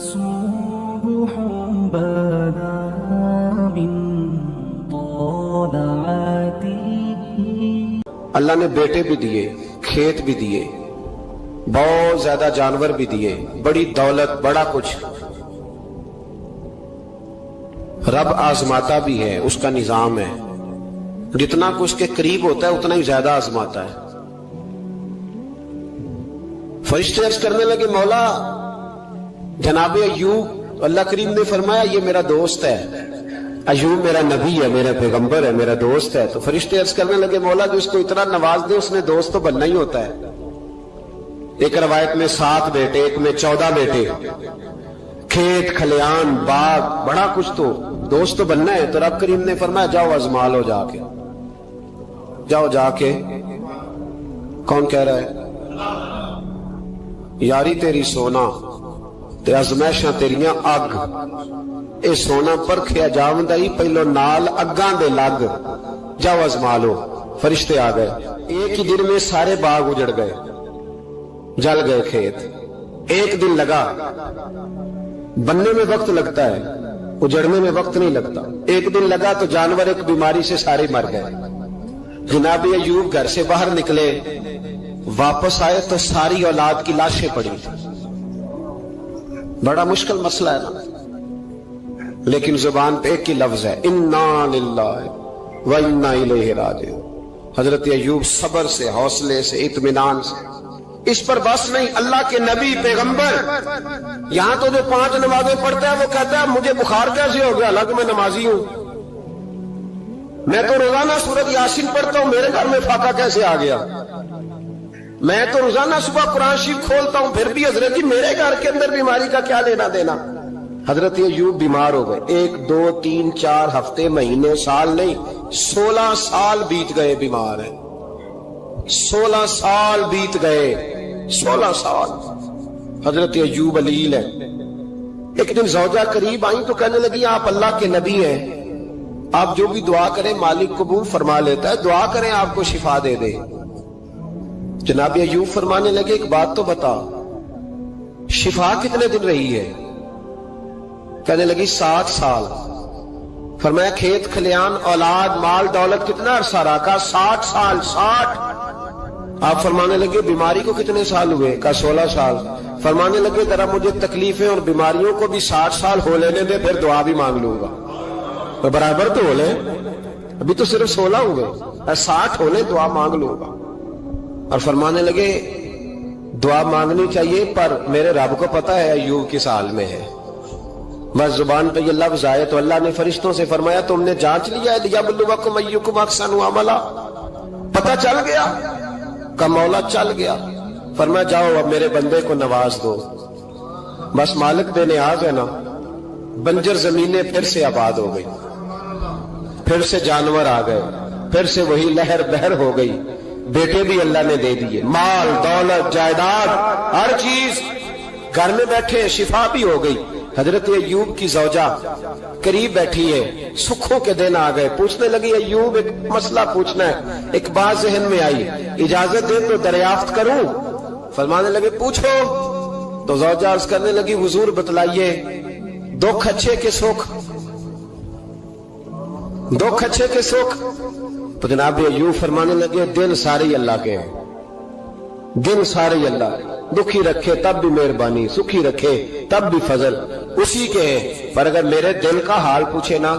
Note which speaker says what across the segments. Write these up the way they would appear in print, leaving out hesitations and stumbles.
Speaker 1: صبح بدا من طلعته۔
Speaker 2: اللہ نے بیٹے بھی دیے، کھیت بھی دیے، بہت زیادہ جانور بھی دیے، بڑی دولت، بڑا کچھ۔ رب آزماتا بھی ہے، اس کا نظام ہے، جتنا کچھ کے قریب ہوتا ہے اتنا ہی زیادہ آزماتا ہے۔ فرشتے عرض کرنے لگے مولا جناب ایوب، اللہ کریم نے فرمایا یہ میرا دوست ہے، ایوب میرا نبی ہے، میرا پیغمبر ہے، میرا دوست ہے۔ تو فرشتے عرض کرنے لگے مولا جس کو اتنا نواز دے اس نے دوست تو بننا ہی ہوتا ہے۔ ایک روایت میں 7 بیٹے، ایک میں 14 بیٹے، کھیت کھلیان باغ بڑا کچھ، تو دوست تو بننا ہے۔ تو رب کریم نے فرمایا جاؤ آزما لو، جا کے جاؤ، جا کے۔ کون کہہ رہا ہے؟ یاری تیری سونا تے ازمائشاں تیریاں اگ، اے سونا پرکھیا جاوندا ہی پہلو نال اگاں دے لگ، جاؤ ازما لو۔ فرشتے آ گئے، ایک ہی دن میں سارے باغ اجڑ گئے، جل گئے کھیت۔ ایک دن لگا، بننے میں وقت لگتا ہے، اجڑنے میں وقت نہیں لگتا۔ ایک دن لگا تو جانور ایک بیماری سے سارے مر گئے۔ جناب ایوب گھر سے باہر نکلے، واپس آئے تو ساری اولاد کی لاشیں پڑی تھی۔ بڑا مشکل مسئلہ ہے نا، لیکن زبان پہ ایک ہی لفظ ہے، انا للہ و انا الیہ راجعون۔ حضرت ایوب صبر سے، حوصلے سے، اطمینان سے، اس پر بس نہیں، اللہ کے نبی پیغمبر، یہاں تو جو 5 نمازیں پڑھتا ہے وہ کہتا ہے مجھے بخار کیسے ہو گیا، حالانکہ میں نمازی ہوں، میں تو روزانہ سورۃ یاسین پڑھتا ہوں، میرے گھر میں فاقہ کیسے آ گیا، میں تو روزانہ صبح قرآن شریف کھولتا ہوں، پھر بھی حضرت جی میرے گھر کے اندر بیماری کا کیا لینا دینا۔ حضرت ایوب بیمار ہو گئے، 1 2 3 4 ہفتے، مہینے، سال نہیں، 16 سال بیت گئے بیمار ہیں، 16 سال بیت گئے، 16 سال۔ حضرت ایوب علیل ہے۔ ایک دن زوجہ قریب آئیں تو کہنے لگی آپ اللہ کے نبی ہیں، آپ جو بھی دعا کریں مالک قبول فرما لیتا ہے، دعا کریں آپ کو شفا دے دے۔ جناب ایوب فرمانے لگے ایک بات تو بتا، شفا کتنے دن رہی ہے؟ کہنے لگی 60 سال۔ فرمایا کھیت کھلیان اولاد مال دولت کتنا عرصہ رہا؟ کہا 60 سال۔ 60۔ آپ فرمانے لگے بیماری کو کتنے سال ہوئے؟ کہا 16 سال۔ فرمانے لگے ذرا مجھے تکلیفیں اور بیماریوں کو بھی 60 سال ہو لینے دے، پھر دعا بھی مانگ لوں گا۔ برابر تو ہو لے، ابھی تو صرف 16 ہوئے، 60 ہو لے دعا مانگ لوں گا۔ اور فرمانے لگے دعا مانگنی چاہیے پر میرے رب کو پتا ہے ایوب کس حال میں ہے، بس زبان پہ یہ لفظ آئے تو اللہ نے فرشتوں سے فرمایا تم نے جانچ لیا ہے لیبلوکم ایکم احسن عملا، پتہ چل گیا؟ کہ مولا چل گیا۔ فرمایا جاؤ اب میرے بندے کو نواز دو، بس مالک بے نیاز ہے نا۔ بنجر زمینیں پھر سے آباد ہو گئی، پھر سے جانور آ گئے، پھر سے وہی لہر بہر ہو گئی، بیٹے بھی اللہ نے دے دیے، مال دولت جائیداد ہر چیز، گھر میں بیٹھے شفا بھی ہو گئی۔ حضرت ایوب کی زوجہ قریب بیٹھی ہے، سکھوں کے دن آ گئے، پوچھنے لگی ایوب ایک مسئلہ پوچھنا ہے، ایک بات ذہن میں آئی، اجازت دے تو دریافت کروں؟ فرمانے لگے پوچھو۔ تو زوجہ عرض کرنے لگی حضور بتلائیے دکھ اچھے کے سکھ، دکھ اچھے کے سکھ۔ تو جناب ایوب فرمانے لگے دن سارے اللہ کے ہیں، دن سارے اللہ، دکھی رکھے تب بھی مہربانی، سکھی رکھے تب بھی فضل اسی کے ہیں، پر اگر میرے دل کا حال پوچھے نا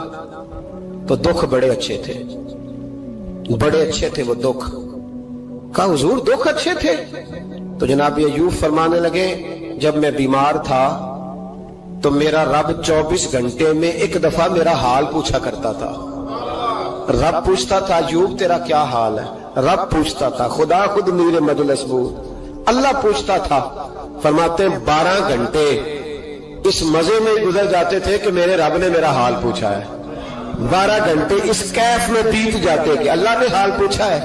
Speaker 2: تو دکھ بڑے اچھے تھے، بڑے اچھے تھے وہ دکھ۔ کہا حضور دکھ اچھے تھے؟ تو جناب ایوب فرمانے لگے جب میں بیمار تھا تو میرا رب 24 گھنٹے میں ایک دفعہ میرا حال پوچھا کرتا تھا۔ رب پوچھتا تھا ایوب تیرا کیا حال ہے، رب پوچھتا تھا، خدا خود میر مجلس بود، اللہ پوچھتا تھا۔ فرماتے 12 گھنٹے اس مزے میں گزر جاتے تھے کہ میرے رب نے میرا حال پوچھا ہے، 12 گھنٹے اس کیف میں بیت جاتے کہ اللہ نے حال پوچھا ہے۔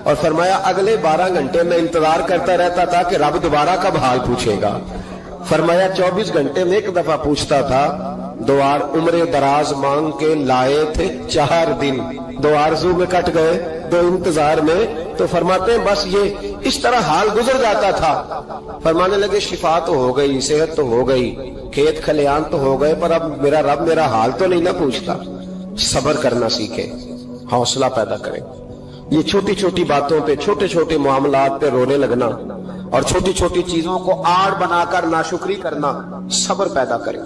Speaker 2: اور فرمایا اگلے 12 گھنٹے میں انتظار کرتا رہتا تھا کہ رب دوبارہ کب حال پوچھے گا۔ فرمایا 24 گھنٹے میں ایک دفعہ پوچھتا تھا، 2 عمر دراز مانگ کے لائے تھے 4 دن، 2 آرزو میں کٹ گئے، 2 انتظار میں تو فرماتے ہیں بس یہ اس طرح حال گزر جاتا تھا. فرمانے لگے شفا تو ہو گئی, صحت تو ہو گئی, کھیت کھلیان تو ہو گئے, پر اب میرا رب میرا حال تو نہیں نہ پوچھتا. صبر کرنا سیکھے, حوصلہ پیدا کرے. یہ چھوٹی چھوٹی باتوں پہ, چھوٹے چھوٹے معاملات پہ رونے لگنا اور چھوٹی چھوٹی چیزوں کو آڑ بنا کر ناشکری کرنا صبر پیدا کرے.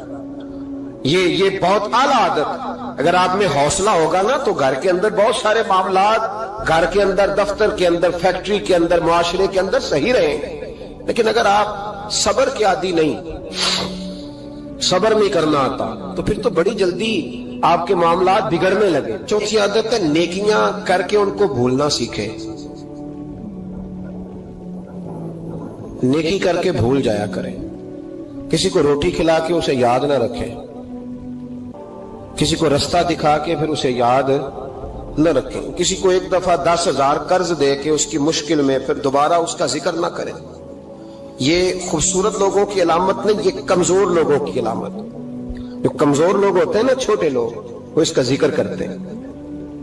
Speaker 2: یہ بہت اعلیٰ عادت. اگر آپ میں حوصلہ ہوگا نا تو گھر کے اندر بہت سارے معاملات, گھر کے اندر, دفتر کے اندر, فیکٹری کے اندر, معاشرے کے اندر صحیح رہیں. لیکن اگر آپ صبر کے عادی نہیں, صبر نہیں کرنا آتا, تو پھر تو بڑی جلدی آپ کے معاملات بگڑنے لگے. چوتھی عادت ہے نیکیاں کر کے ان کو بھولنا سیکھے. نیکی کر کے بھول جایا کریں. کسی کو روٹی کھلا کے اسے یاد نہ رکھیں, کسی کو رستہ دکھا کے پھر اسے یاد نہ رکھیں, کسی کو ایک دفعہ 10,000 قرض دے کے اس کی مشکل میں پھر دوبارہ اس کا ذکر نہ کریں. یہ خوبصورت لوگوں کی علامت نہیں, یہ کمزور لوگوں کی علامت. جو کمزور لوگ ہوتے ہیں نا, چھوٹے لوگ, وہ اس کا ذکر کرتے ہیں.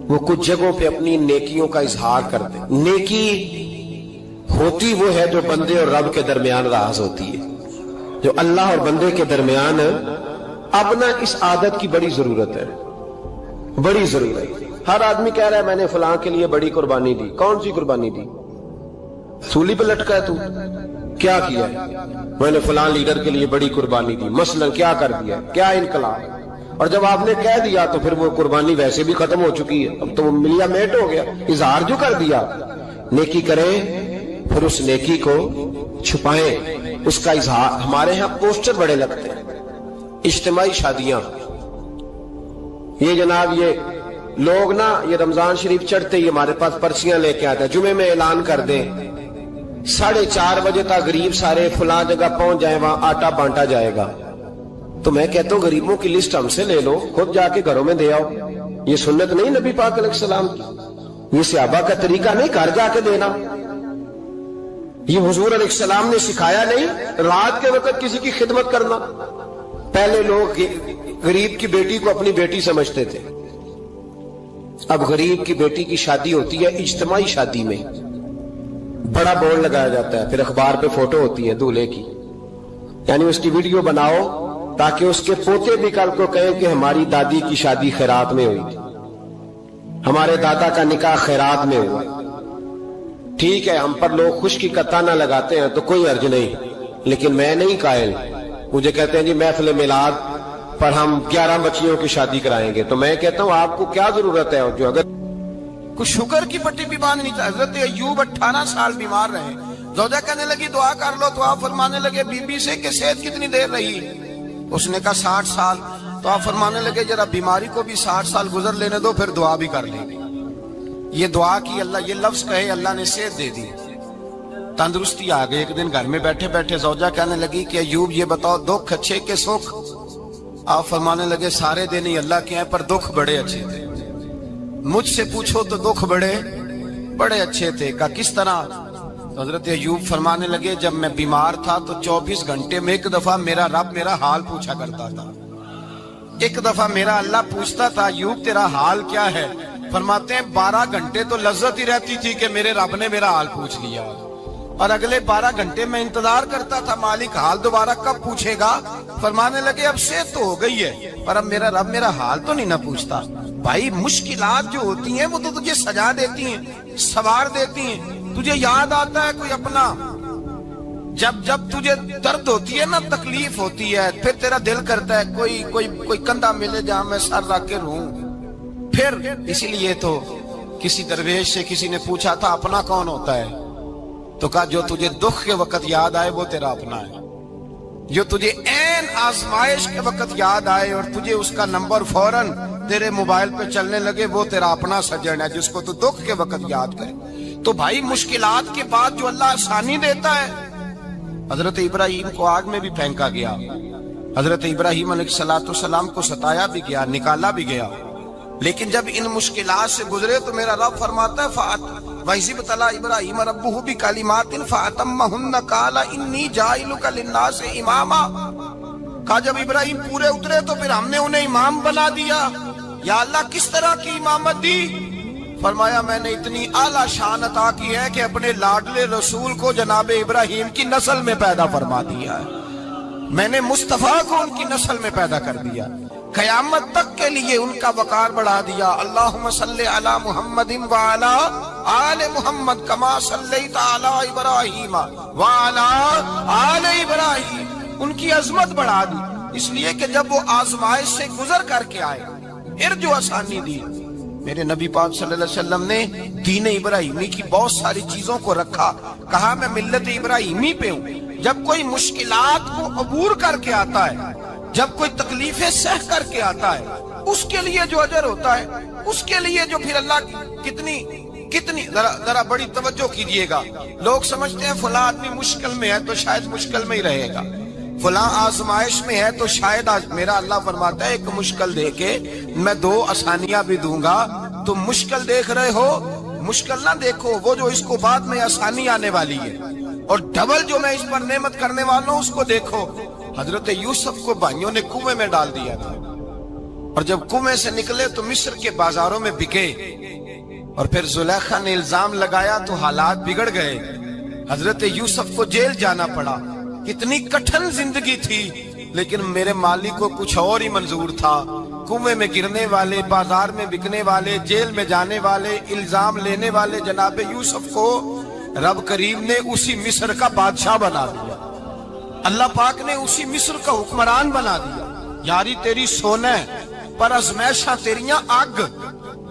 Speaker 2: وہ کچھ جگہوں پہ اپنی نیکیوں کا اظہار کرتے ہیں. نیکی ہوتی وہ ہے جو بندے اور رب کے درمیان راز ہوتی ہے, جو اللہ اور بندے کے درمیان. اب نا اس عادت کی بڑی ضرورت ہے, بڑی ضرورت. ہر آدمی کہہ رہا ہے میں نے فلاں کے لیے بڑی قربانی دی. کون سی قربانی دی؟ سولی پہ لٹکا ہے تو کیا کیا ہے؟ میں نے فلاں لیڈر کے لیے بڑی قربانی دی. مثلا کیا کر دیا, کیا انقلاب. اور جب آپ نے کہہ دیا تو پھر وہ قربانی ویسے بھی ختم ہو چکی ہے, اب تو وہ ملیا میٹ ہو گیا. اظہار جو کر دیا. نیکی کریں پھر اس نیکی کو چھپائیں, اس کا اظہار. ہمارے ہاں پوسٹر بڑے لگتے ہیں, اجتماعی شادیاں. یہ جناب یہ لوگ نا, یہ رمضان شریف چڑھتے ہی ہمارے پاس پرچیاں لے کے آتے ہیں, جمعے میں اعلان کر دیں 4:30 بجے تک غریب سارے فلاں جگہ پہنچ جائیں, وہاں آٹا بانٹا جائے گا. تو میں کہتا ہوں غریبوں کی لسٹ ہم سے لے لو, خود جا کے گھروں میں دے آؤ. یہ سنت نہیں نبی پاک علیہ السلام کی, یہ صحابہ کا طریقہ نہیں گھر جا کے دینا. یہ حضور علیہ السلام نے سکھایا نہیں رات کے وقت کسی کی خدمت کرنا. پہلے لوگ غریب کی بیٹی کو اپنی بیٹی سمجھتے تھے. اب غریب کی بیٹی کی شادی ہوتی ہے اجتماعی شادی میں, بڑا بورڈ لگایا جاتا ہے, پھر اخبار پہ فوٹو ہوتی ہے دولہے کی, یعنی اس کی ویڈیو بناؤ تاکہ اس کے پوتے بھی کل کو کہیں کہ ہماری دادی کی شادی خیرات میں ہوئی تھی, ہمارے دادا کا نکاح خیرات میں ہوا. ٹھیک ہے, ہم پر لوگ خشکی کا تانا لگاتے ہیں تو کوئی حرج نہیں, لیکن میں نہیں قائل. مجھے کہتے ہیں جی محفل میلاد پر ہم 11 بچیوں کی شادی کرائیں گے, تو میں کہتا ہوں آپ کو کیا ضرورت ہے. جو اگر
Speaker 3: کچھ شوگر کی پٹی بھی باندھنی تھی. حضرت ایوب 18 سال بیمار رہے. زوجہ کہنے لگی دعا کر لو, تو آپ فرمانے لگے بی بی سے کہ صحت کتنی دیر رہی؟ اس نے کہا 60 سال. تو آپ فرمانے لگے ذرا بیماری کو بھی 60 سال گزر لینے دو, پھر دعا بھی کر لیں گے. یہ دعا کی, اللہ یہ لفظ کہے, اللہ نے صحت دے دی, تندرستی آ گئی. ایک دن گھر میں بیٹھے بیٹھے زوجہ کہنے لگی کہ ایوب یہ بتاؤ دکھ اچھے کہ سکھ؟ آپ فرمانے لگے سارے دن ہی اللہ کے ہیں, پر دکھ بڑے اچھے تھے. مجھ سے پوچھو تو دکھ بڑے اچھے تھے. کہا کس طرح؟ حضرت ایوب فرمانے لگے جب میں بیمار تھا تو 24 گھنٹے میں ایک دفعہ میرا رب میرا حال پوچھا کرتا تھا. ایک دفعہ میرا اللہ پوچھتا تھا ایوب تیرا حال کیا ہے؟ فرماتے ہیں 12 گھنٹے تو لذت ہی رہتی تھی کہ میرے رب نے میرا حال پوچھ لیا, اور اگلے 12 گھنٹے میں انتظار کرتا تھا مالک حال دوبارہ کب پوچھے گا. فرمانے لگے اب صحت تو ہو گئی ہے, پر اب میرا رب میرا حال تو نہیں نہ پوچھتا. بھائی مشکلات جو ہوتی ہیں وہ تو تجھے سجا دیتی ہیں, سوار دیتی ہیں. تجھے یاد آتا ہے کوئی اپنا, جب تجھے درد ہوتی ہے نا, تکلیف ہوتی ہے, پھر تیرا دل کرتا ہے کوئی کندھا ملے جہاں میں سر رکھ کے رہوں. پھر اسی لیے تو کسی درویش سے کسی نے پوچھا تھا اپنا کون ہوتا ہے, تو کہا جو تجھے دکھ کے وقت یاد آئے وہ تیرا اپنا ہے. جو تجھے عین آزمائش کے وقت یاد آئے اور تجھے اس کا نمبر فوراً تیرے موبائل پہ چلنے لگے, وہ تیرا اپنا سجن ہے جس کو تو دکھ کے وقت یاد کرے. تو بھائی مشکلات کے بعد جو اللہ آسانی دیتا ہے. حضرت ابراہیم کو آگ میں بھی پھینکا گیا, حضرت ابراہیم علیہ السلام کو ستایا بھی گیا, نکالا بھی گیا, لیکن جب ان مشکلات سے گزرے تو میرا رب فرماتا ہے وَإِذِ ابْتَلَىٰ إِبْرَاهِيمَ رَبُّهُ بِكَلِمَاتٍ فَأَتَمَّهُنَّ قَالَ إِنِّي جَاعِلُكَ لِلنَّاسِ إِمَامًا. کہا جب ابراہیم پورے اترے تو پھر ہم نے انہیں امام بنا دیا. یا اللہ کس طرح کی امامت دی؟ فرمایا میں نے اتنی اعلیٰ شان عطا کی ہے کہ اپنے لاڈلے رسول کو جناب ابراہیم کی نسل میں پیدا فرما دیا ہے، میں نے مصطفیٰ کو ان کی نسل میں پیدا کر دیا، قیامت تک کے لیے ان کا وقار بڑھا دیا۔ اللہم صلی علی محمد وعلی آل محمد کما صلیت علی ابراہیم وعلی آل ابراہیم، ان کی عظمت بڑھا دی، اس لیے کہ جب وہ آزمائش سے گزر کر کے آئے پھر جو آسانی دی، میرے نبی پاک صلی اللہ علیہ وسلم نے دین ابراہیمی کی بہت ساری چیزوں کو رکھا، کہا میں ملت ابراہیمی پہ ہوں۔ جب کوئی مشکلات کو عبور کر کے آتا ہے، جب کوئی تکلیفیں سہ کر کے آتا ہے، اس کے لیے جو اجر ہوتا ہے، اس کے لیے جو پھر اللہ کتنی ذرا بڑی توجہ کیجئے گا۔ لوگ سمجھتے ہیں فلاں آدمی مشکل میں ہے تو شاید مشکل میں ہی رہے گا، فلاں آزمائش میں ہے تو شاید میرا اللہ فرماتا ہے ایک مشکل دے کے میں دو آسانیاں بھی دوں گا۔ تم مشکل دیکھ رہے ہو، مشکل نہ دیکھو، وہ جو اس کو بعد میں آسانی آنے والی ہے، اور ڈبل جو میں اس پر نعمت کرنے والا ہوں اس کو دیکھو۔ حضرت یوسف کو بھائیوں نے کنویں میں ڈال دیا تھا، اور جب کنویں سے نکلے تو مصر کے بازاروں میں بکے، اور پھر زلیخا نے الزام لگایا تو حالات بگڑ گئے، حضرت یوسف کو جیل جانا پڑا۔ کتنی کٹھن زندگی تھی، لیکن میرے مالک کو کچھ اور ہی منظور تھا۔ کنویں میں گرنے والے، بازار میں بکنے والے، جیل میں جانے والے، الزام لینے والے جناب یوسف کو رب کریم نے اسی مصر کا بادشاہ بنا دیا، اللہ پاک نے اسی مصر کا حکمران بنا دیا۔ یاری تیری سونا پر ازمیشاں تیریاں اگ،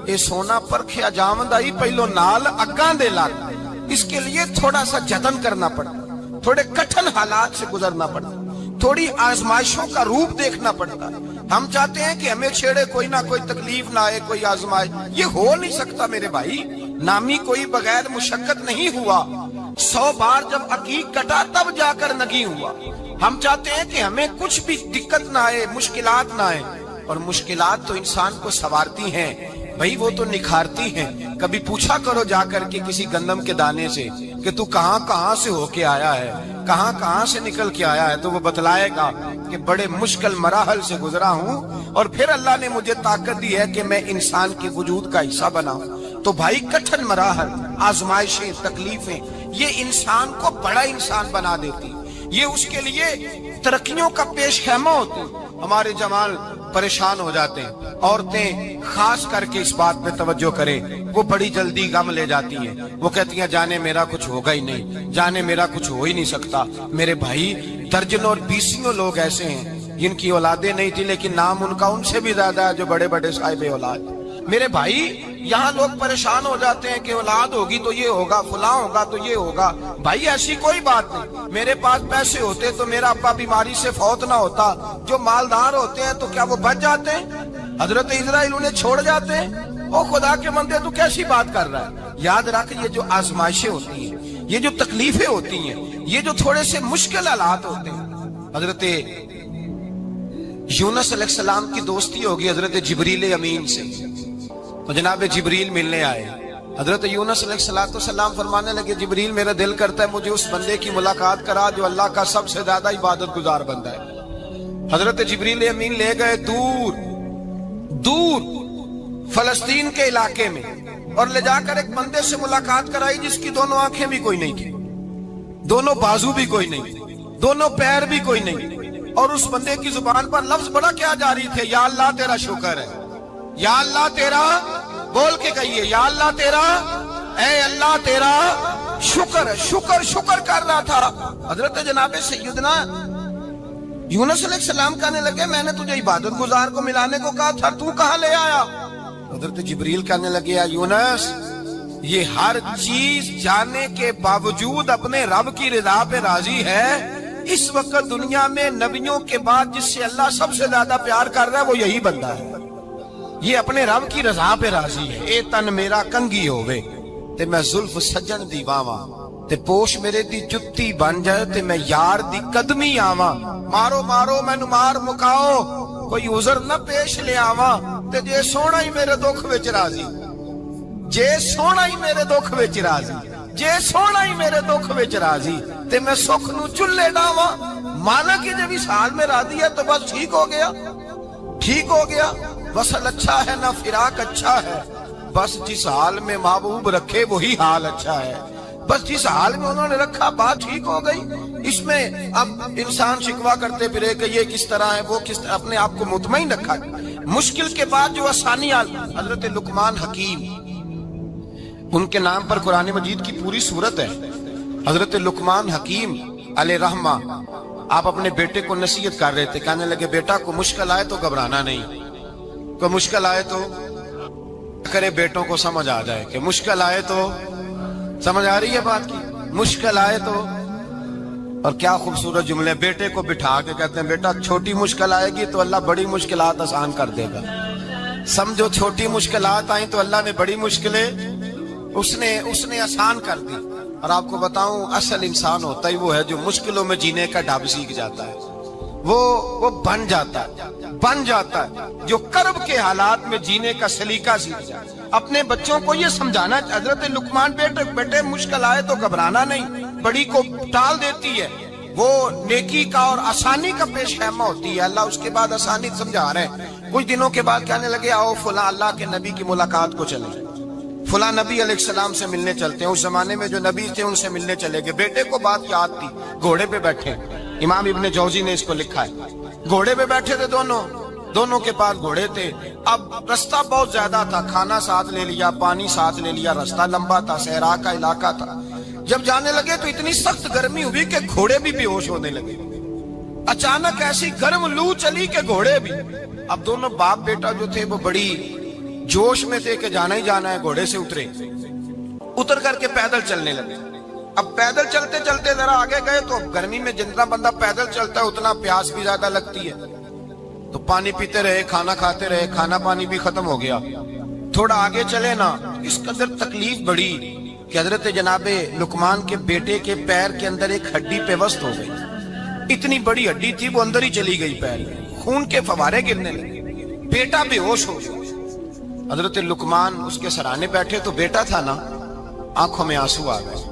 Speaker 3: اے سونا پرکھیا جاوندا ہی پہلو نال اگاں دے لگ، اس کے لیے تھوڑا سا جتن کرنا پڑتا، تھوڑے کٹھن حالات سے گزرنا پڑتا، تھوڑی آزمائشوں کا روپ دیکھنا پڑتا۔ ہم چاہتے ہیں کہ ہمیں چھیڑے کوئی نہ کوئی تکلیف نہ آئے، کوئی آزمائش، یہ ہو نہیں سکتا میرے بھائی۔ نامی کوئی بغیر مشقت نہیں ہوا، 100 بار جب عقیق کٹا تب جا کر نگی ہوا۔ ہم چاہتے ہیں کہ ہمیں کچھ بھی دقت نہ آئے، مشکلات نہ آئے، اور مشکلات تو انسان کو سنوارتی ہیں بھائی، وہ تو نکھارتی ہیں۔ کبھی پوچھا کرو جا کر کے کسی گندم کے دانے سے کہ تو کہاں کہاں سے ہو کے آیا ہے، کہاں کہاں سے نکل کے آیا ہے، تو وہ بتلائے گا کہ بڑے مشکل مراحل سے گزرا ہوں، اور پھر اللہ نے مجھے طاقت دی ہے کہ میں انسان کے وجود کا حصہ بناؤں۔ تو بھائی کٹھن مراحل، آزمائشیں، تکلیفیں، یہ انسان کو بڑا انسان بنا دیتی، یہ اس کے لیے ترقیوں کا پیش خیمہ ہوتی۔ ہمارے جوان پریشان ہو جاتے ہیں، عورتیں خاص کر کے اس بات پہ توجہ کریں، وہ بڑی جلدی غم لے جاتی ہیں، وہ کہتی ہیں جانے میرا کچھ ہوگا ہی نہیں، جانے میرا کچھ ہو ہی نہیں سکتا۔ میرے بھائی درجنوں اور بیسیوں لوگ ایسے ہیں جن کی اولادیں نہیں تھی، لیکن نام ان کا ان سے بھی زیادہ ہے جو بڑے بڑے صاحب اولاد۔ میرے بھائی یہاں لوگ پریشان ہو جاتے ہیں کہ اولاد ہوگی تو یہ ہوگا، فلاں ہوگا تو یہ ہوگا۔ بھائی ایسی کوئی بات نہیں، میرے پاس پیسے ہوتے تو میرا ابا بیماری سے فوت نہ ہوتا۔ جو مالدار ہوتے ہیں تو کیا وہ بچ جاتے ہیں؟ حضرت اسرائیل انہیں چھوڑ جاتے ہیں؟ او خدا کے بندے تو کیسی بات کر رہا ہے؟ یاد رکھ، یہ جو آزمائشیں ہوتی ہیں، یہ جو تکلیفیں ہوتی ہیں، یہ جو تھوڑے سے مشکل حالات ہوتے ہیں۔ حضرت یونس علیہ السلام کی دوستی ہوگی حضرت جبریل امین سے، تو جناب جبریل ملنے آئے۔ حضرت یونس علیہ السلام فرمانے لگے جبریل میرا دل کرتا ہے مجھے اس بندے کی ملاقات کرا جو اللہ کا سب سے زیادہ عبادت گزار بندہ ہے۔ حضرت جبریل امین لے گئے دور فلسطین کے علاقے میں، اور لے جا کر ایک بندے سے ملاقات کرائی جس کی دونوں آنکھیں بھی کوئی نہیں تھی، دونوں بازو بھی کوئی نہیں، دونوں پیر بھی کوئی نہیں، اور اس بندے کی زبان پر لفظ بڑا کیا جاری تھے، یا اللہ تیرا شکر ہے، یا اللہ تیرا، بول کے کہیے یا اللہ تیرا، اے اللہ تیرا شکر ہے، شکر کر رہا تھا۔ حضرت جناب سیدنا یونس علیہ السلام کہنے لگے میں نے تجھے عبادت گزار کو ملانے کو کہا تھا، تو کہاں لے آیا؟ حضرت جبریل کہنے لگے یا یونس، یہ ہر چیز جانے کے باوجود اپنے رب کی رضا پہ راضی ہے۔ اس وقت دنیا میں نبیوں کے بعد جس سے اللہ سب سے زیادہ پیار کر رہا ہے وہ یہی بندہ ہے، یہ اپنے رب کی رضا پہ راضی ہے۔ اے تن میرا کنگی ہووے تے میں زلف سجن دی واواں، تے پوش میرے دی جتی بن جائے تے میں یار دی قدمی آواں، مارو مینو مار مکاؤ کوئی عذر نہ پیش لے آواں، تے جے سونا ہی میرے دکھ وچ راضی، جے سونا ہی میرے دکھ وچ راضی، جے سونا ہی میرے دکھ وچ راضی، تے میں سکھ نو چلے ڈاواں۔ مانا کہ جب اس حال میں راضی ہے تو بس ٹھیک ہو گیا، وصل اچھا ہے نہ فراق اچھا ہے، بس جس حال میں محبوب رکھے وہی حال اچھا ہے. بس جس حال میں انہوں نے رکھا بات ٹھیک ہو گئی. اس میں اب انسان شکوا کرتے پھرے کہ یہ کس طرح ہے وہ کس طرح, اپنے آپ کو مطمئن رکھا. مشکل کے بعد جو آسانی آ, حضرت لقمان حکیم, ان کے نام پر قرآن مجید کی پوری سورت ہے. حضرت لقمان حکیم علیہ رحمہ آپ اپنے بیٹے کو نصیحت کر رہے تھے. کہنے لگے بیٹا کو مشکل آئے تو گھبرانا نہیں, کوئی مشکل آئے تو کرے بیٹوں کو سمجھ آ جائے کہ مشکل آئے تو, سمجھ آ رہی ہے بات کی, مشکل آئے تو. اور کیا خوبصورت جملے, بیٹے کو بٹھا کے کہتے ہیں بیٹا چھوٹی مشکل آئے گی تو اللہ بڑی مشکلات آسان کر دے گا. سمجھو چھوٹی مشکلات آئیں تو اللہ نے بڑی مشکلیں اس نے آسان کر دی. اور آپ کو بتاؤں اصل انسان ہوتا ہی وہ ہے جو مشکلوں میں جینے کا ڈھب سیکھ جاتا ہے, وہ بن جاتا ہے جو کرب کے حالات میں جینے کا سلیقہ سیکھ جاتا ہے. اپنے بچوں کو یہ سمجھانا, حضرت لقمان بیٹے مشکل آئے تو گھبرانا نہیں, بڑی کو ٹال دیتی ہے, وہ نیکی کا اور آسانی کا پیش خیمہ ہوتی ہے. اللہ اس کے بعد آسانی سمجھا رہے ہیں. کچھ دنوں کے بعد کہنے لگے آؤ فلاں اللہ کے نبی کی ملاقات کو چلیں, فلاں نبی علیہ السلام سے ملنے چلتے ہیں. اس زمانے میں جو نبی تھے ان سے ملنے چلے گئے. بیٹے کو بات یاد تھی, گھوڑے پہ بیٹھے, امام ابن جوزی نے اس کو لکھا ہے, گھوڑے پہ بیٹھے تھے دونوں کے پاس گھوڑے تھے. اب رستہ بہت زیادہ تھا, کھانا ساتھ لے لیا, پانی ساتھ لے لیا, رستہ لمبا تھا, صحرا کا علاقہ تھا. جب جانے لگے تو اتنی سخت گرمی ہوئی کہ گھوڑے بھی بے ہوش ہونے لگے. اچانک ایسی گرم لو چلی کہ گھوڑے بھی. اب دونوں باپ بیٹا جو تھے وہ بڑی جوش میں تھے کہ جانا ہی جانا ہے. گھوڑے سے اتر کر کے پیدل چلنے لگے. اب پیدل چلتے چلتے ذرا آگے گئے تو گرمی میں جتنا بندہ پیدل چلتا ہے اتنا پیاس بھی زیادہ لگتی ہے. تو پانی پیتے رہے, کھانا کھاتے رہے, کھانا پانی بھی ختم ہو گیا. تھوڑا آگے چلے نا, اس قدر تکلیف بڑی کہ حضرت جناب لقمان کے بیٹے کے پیر کے اندر ایک ہڈی پیوست ہو گئی. اتنی بڑی ہڈی تھی وہ اندر ہی چلی گئی پیر میں, خون کے فوارے گرنے لگے. بیٹا بے ہوش ہو گیا. حضرت لقمان اس کے سرانے بیٹھے تو بیٹا تھا نا, آنکھوں میں آنسو آ گئے.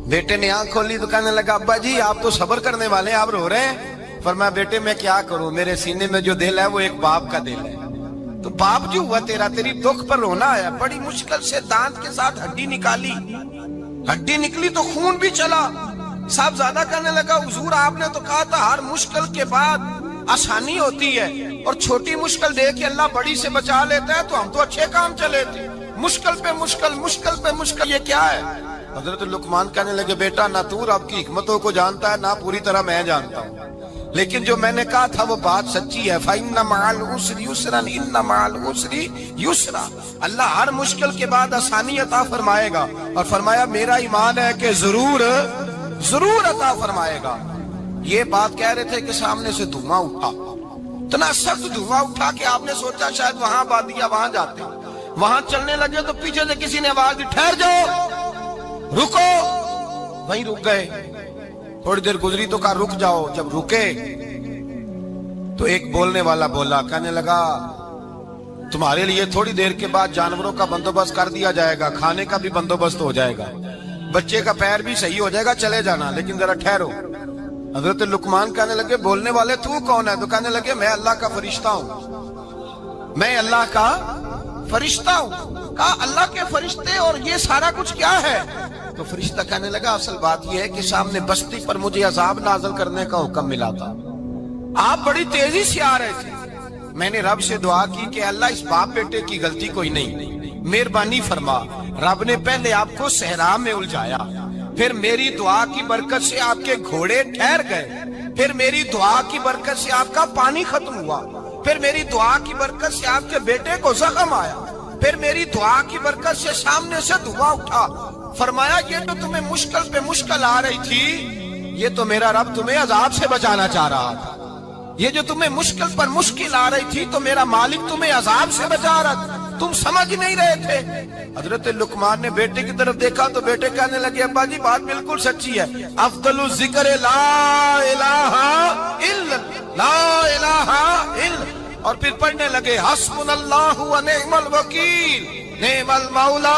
Speaker 3: بیٹے نے آنکھ کھولی تو کہنے لگا ابا جی آپ تو صبر کرنے والے ہیں, آپ رو رہے ہیں. فرمایا بیٹے میں کیا کروں, میرے سینے میں جو دل ہے وہ ایک باپ کا دل ہے. تو باپ جو ہوا تیرا, تیری دکھ پر رونا آیا. بڑی مشکل سے دانت کے ساتھ ہڈی نکالی, ہڈی نکلی تو خون بھی چلا. صاحب زیادہ کہنے لگا حضور آپ نے تو کہا تھا ہر مشکل کے بعد آسانی ہوتی ہے, اور چھوٹی مشکل دے کے اللہ بڑی سے بچا لیتا ہے. تو ہم تو اچھے کام چلے تھے, مشکل پہ مشکل, یہ کیا ہے؟ حضرت لقمان کہنے لگے بیٹا نہ تو رب کی حکمتوں کو جانتا ہے نہ پوری طرح میں جانتا ہوں, لیکن جو میں نے کہا تھا وہ بات سچی ہے. فَإِنَّ مَعَ الْعُسْرِ يُسْرًا إِنَّ مَعَ الْعُسْرِ يُسْرًا. اللہ ہر مشکل کے بعد آسانی عطا فرمائے گا, اور فرمایا میرا ایمان ہے کہ ضرور عطا فرمائے گا. یہ بات کہہ رہے تھے کہ سامنے سے دھواں اٹھا, اتنا سخت دھواں اٹھا کہ آپ نے سوچا شاید وہاں بادیا وہاں جاتے. وہاں چلنے لگے تو پیچھے سے کسی نے آواز دی ٹھہر جاؤ, رکو. وہیں رک گئے. تھوڑی دیر گزری تو کہا رک جاؤ. جب رکے تو ایک بولنے والا بولا, کہنے لگا تمہارے لیے تھوڑی دیر کے بعد جانوروں کا بندوبست کر دیا جائے گا, کھانے کا بھی بندوبست ہو جائے گا, بچے کا پیر بھی صحیح ہو جائے گا, چلے جانا, لیکن ذرا ٹھہرو. حضرت لقمان کہنے لگے بولنے والے تو کون ہے؟ تو کہنے لگے میں اللہ کا فرشتہ ہوں, میں اللہ کا فرشتہ ہوں. کہا اللہ کے فرشتے اور یہ سارا کچھ کیا ہے؟ تو فرشتہ کہنے لگا اصل بات یہ ہے کہ سامنے بستی پر مجھے عذاب نازل کرنے کا حکم ملا تھا, آپ بڑی تیزی سے آ رہے تھے. میں نے رب سے دعا کی کہ اللہ اس باپ بیٹے کی غلطی کوئی نہیں, مہربانی فرما. رب نے پہلے آپ کو صحرا میں الجھایا, پھر میری دعا کی برکت سے آپ کے گھوڑے ٹھہر گئے, پھر میری دعا کی برکت سے آپ کا پانی ختم ہوا, پھر میری دعا کی برکت سے آپ کے بیٹے کو زخم آیا, پھر میری دعا کی برکت سے سامنے سے دھواں اٹھا. فرمایا یہ تو تمہیں مشکل پہ مشکل آ رہی تھی, یہ تو میرا رب تمہیں عذاب سے بچانا چاہ رہا تھا. یہ جو تمہیں مشکل پر مشکل آ رہی تھی تو میرا مالک تمہیں عذاب سے بچا رہا تھا, تم سمجھ نہیں رہے تھے. حضرت لقمان نے بیٹے کی طرف دیکھا تو بیٹے کہنے لگے ابا جی بات بالکل سچی ہے, افضل الذکر لا الہ الا لا الہ الا, اور پھر پڑھنے لگے حسبنا اللہ و نعم الوکیل نعم المولا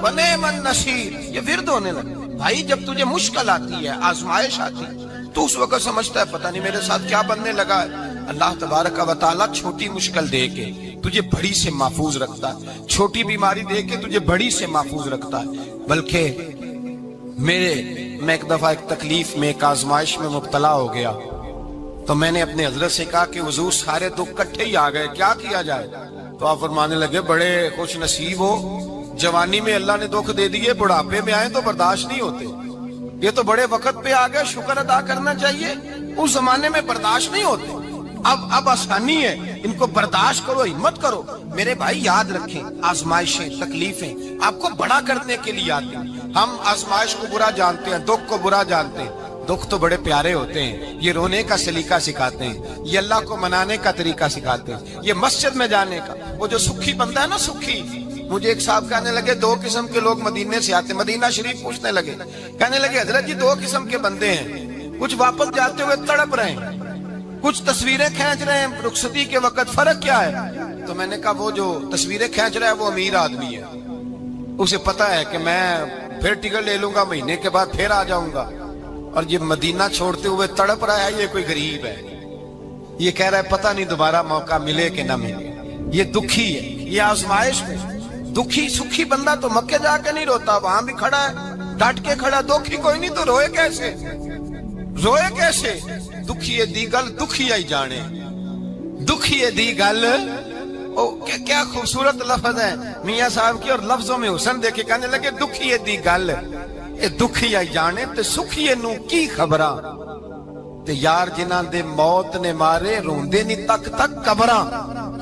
Speaker 3: و نعم النصیر. یہ ورد ہونے لگے. بھائی جب تجھے مشکل آتی ہے, آزمائش آتی ہے, تو اس وقت سمجھتا ہے پتہ نہیں میرے ساتھ کیا بننے لگا ہے, اللہ تبارک و تعالیٰ چھوٹی مشکل دے کے تجھے بڑی سے محفوظ رکھتا ہے، چھوٹی بیماری دے کے تجھے بڑی سے محفوظ رکھتا ہے۔ بلکہ میں ایک دفعہ ایک تکلیف میں، ایک آزمائش میں مبتلا ہو گیا، تو میں نے اپنے حضرت سے کہا کہ حضور سارے دکھ کٹھے ہی آ گئے، کیا کیا جائے؟ تو آپ فرمانے لگے بڑے خوش نصیب ہو، جوانی میں اللہ نے دکھ دے دیے، بڑھاپے میں آئے تو برداشت نہیں ہوتے، یہ تو بڑے وقت پہ آ گئے، شکر ادا کرنا چاہیے، اس زمانے میں برداشت نہیں ہوتے، اب آسانی ہے، ان کو برداشت کرو، ہمت کرو۔ میرے بھائی یاد رکھیں، آزمائشیں، تکلیفیں آپ کو بڑا کرنے کے لیے آتی ہیں۔ ہم آزمائش کو برا جانتے ہیں، دکھ کو برا جانتے ہیں، دکھ تو بڑے پیارے ہوتے ہیں، یہ رونے کا سلیقہ سکھاتے ہیں، یہ اللہ کو منانے کا طریقہ سکھاتے ہیں، یہ مسجد میں جانے کا۔ وہ جو سکھی بندہ ہے نا، سکھی، مجھے ایک صاحب کہنے لگے دو قسم کے لوگ مدینے سے آتے، مدینہ شریف پوچھنے لگے، کہنے لگے حضرت جی دو قسم کے بندے ہیں، کچھ واپس جاتے ہوئے تڑپ رہے ہیں، کچھ تصویریں کھینچ رہے ہیں رخصتی کے وقت، فرق کیا ہے؟ تو میں نے کہا وہ جو تصویریں کھینچ رہا ہے وہ امیر آدمی ہے، اسے پتا ہے کہ میں پھر ٹکٹ لے لوں گا، مہینے کے بعد پھر آ جاؤں گا، اور یہ مدینہ چھوڑتے ہوئے تڑپ رہا ہے، یہ کوئی غریب ہے، یہ کہہ رہا ہے پتہ نہیں دوبارہ موقع ملے کہ نہ ملے، یہ دکھی ہے، یہ آزمائش میں دکھی۔ سکھی بندہ تو مکے جا کے نہیں روتا، وہاں بھی کھڑا ہے، ڈٹ کے کھڑا، دکھی کوئی نہیں تو روئے کیسے؟ روئے کیسے؟ دکھیے دی گل دکھی آئی جانے، دکھیے دی گل، کیا خوبصورت لفظ ہے میاں صاحب کی، اور لفظوں میں حسن دیکھے، کہنے لگے دکھیے دی گل اے دکھی آئی جانے تے سکھیے نو کی خبراں، تے یار جنہاں دے موت نے مارے روندے نہیں تک تک قبراں۔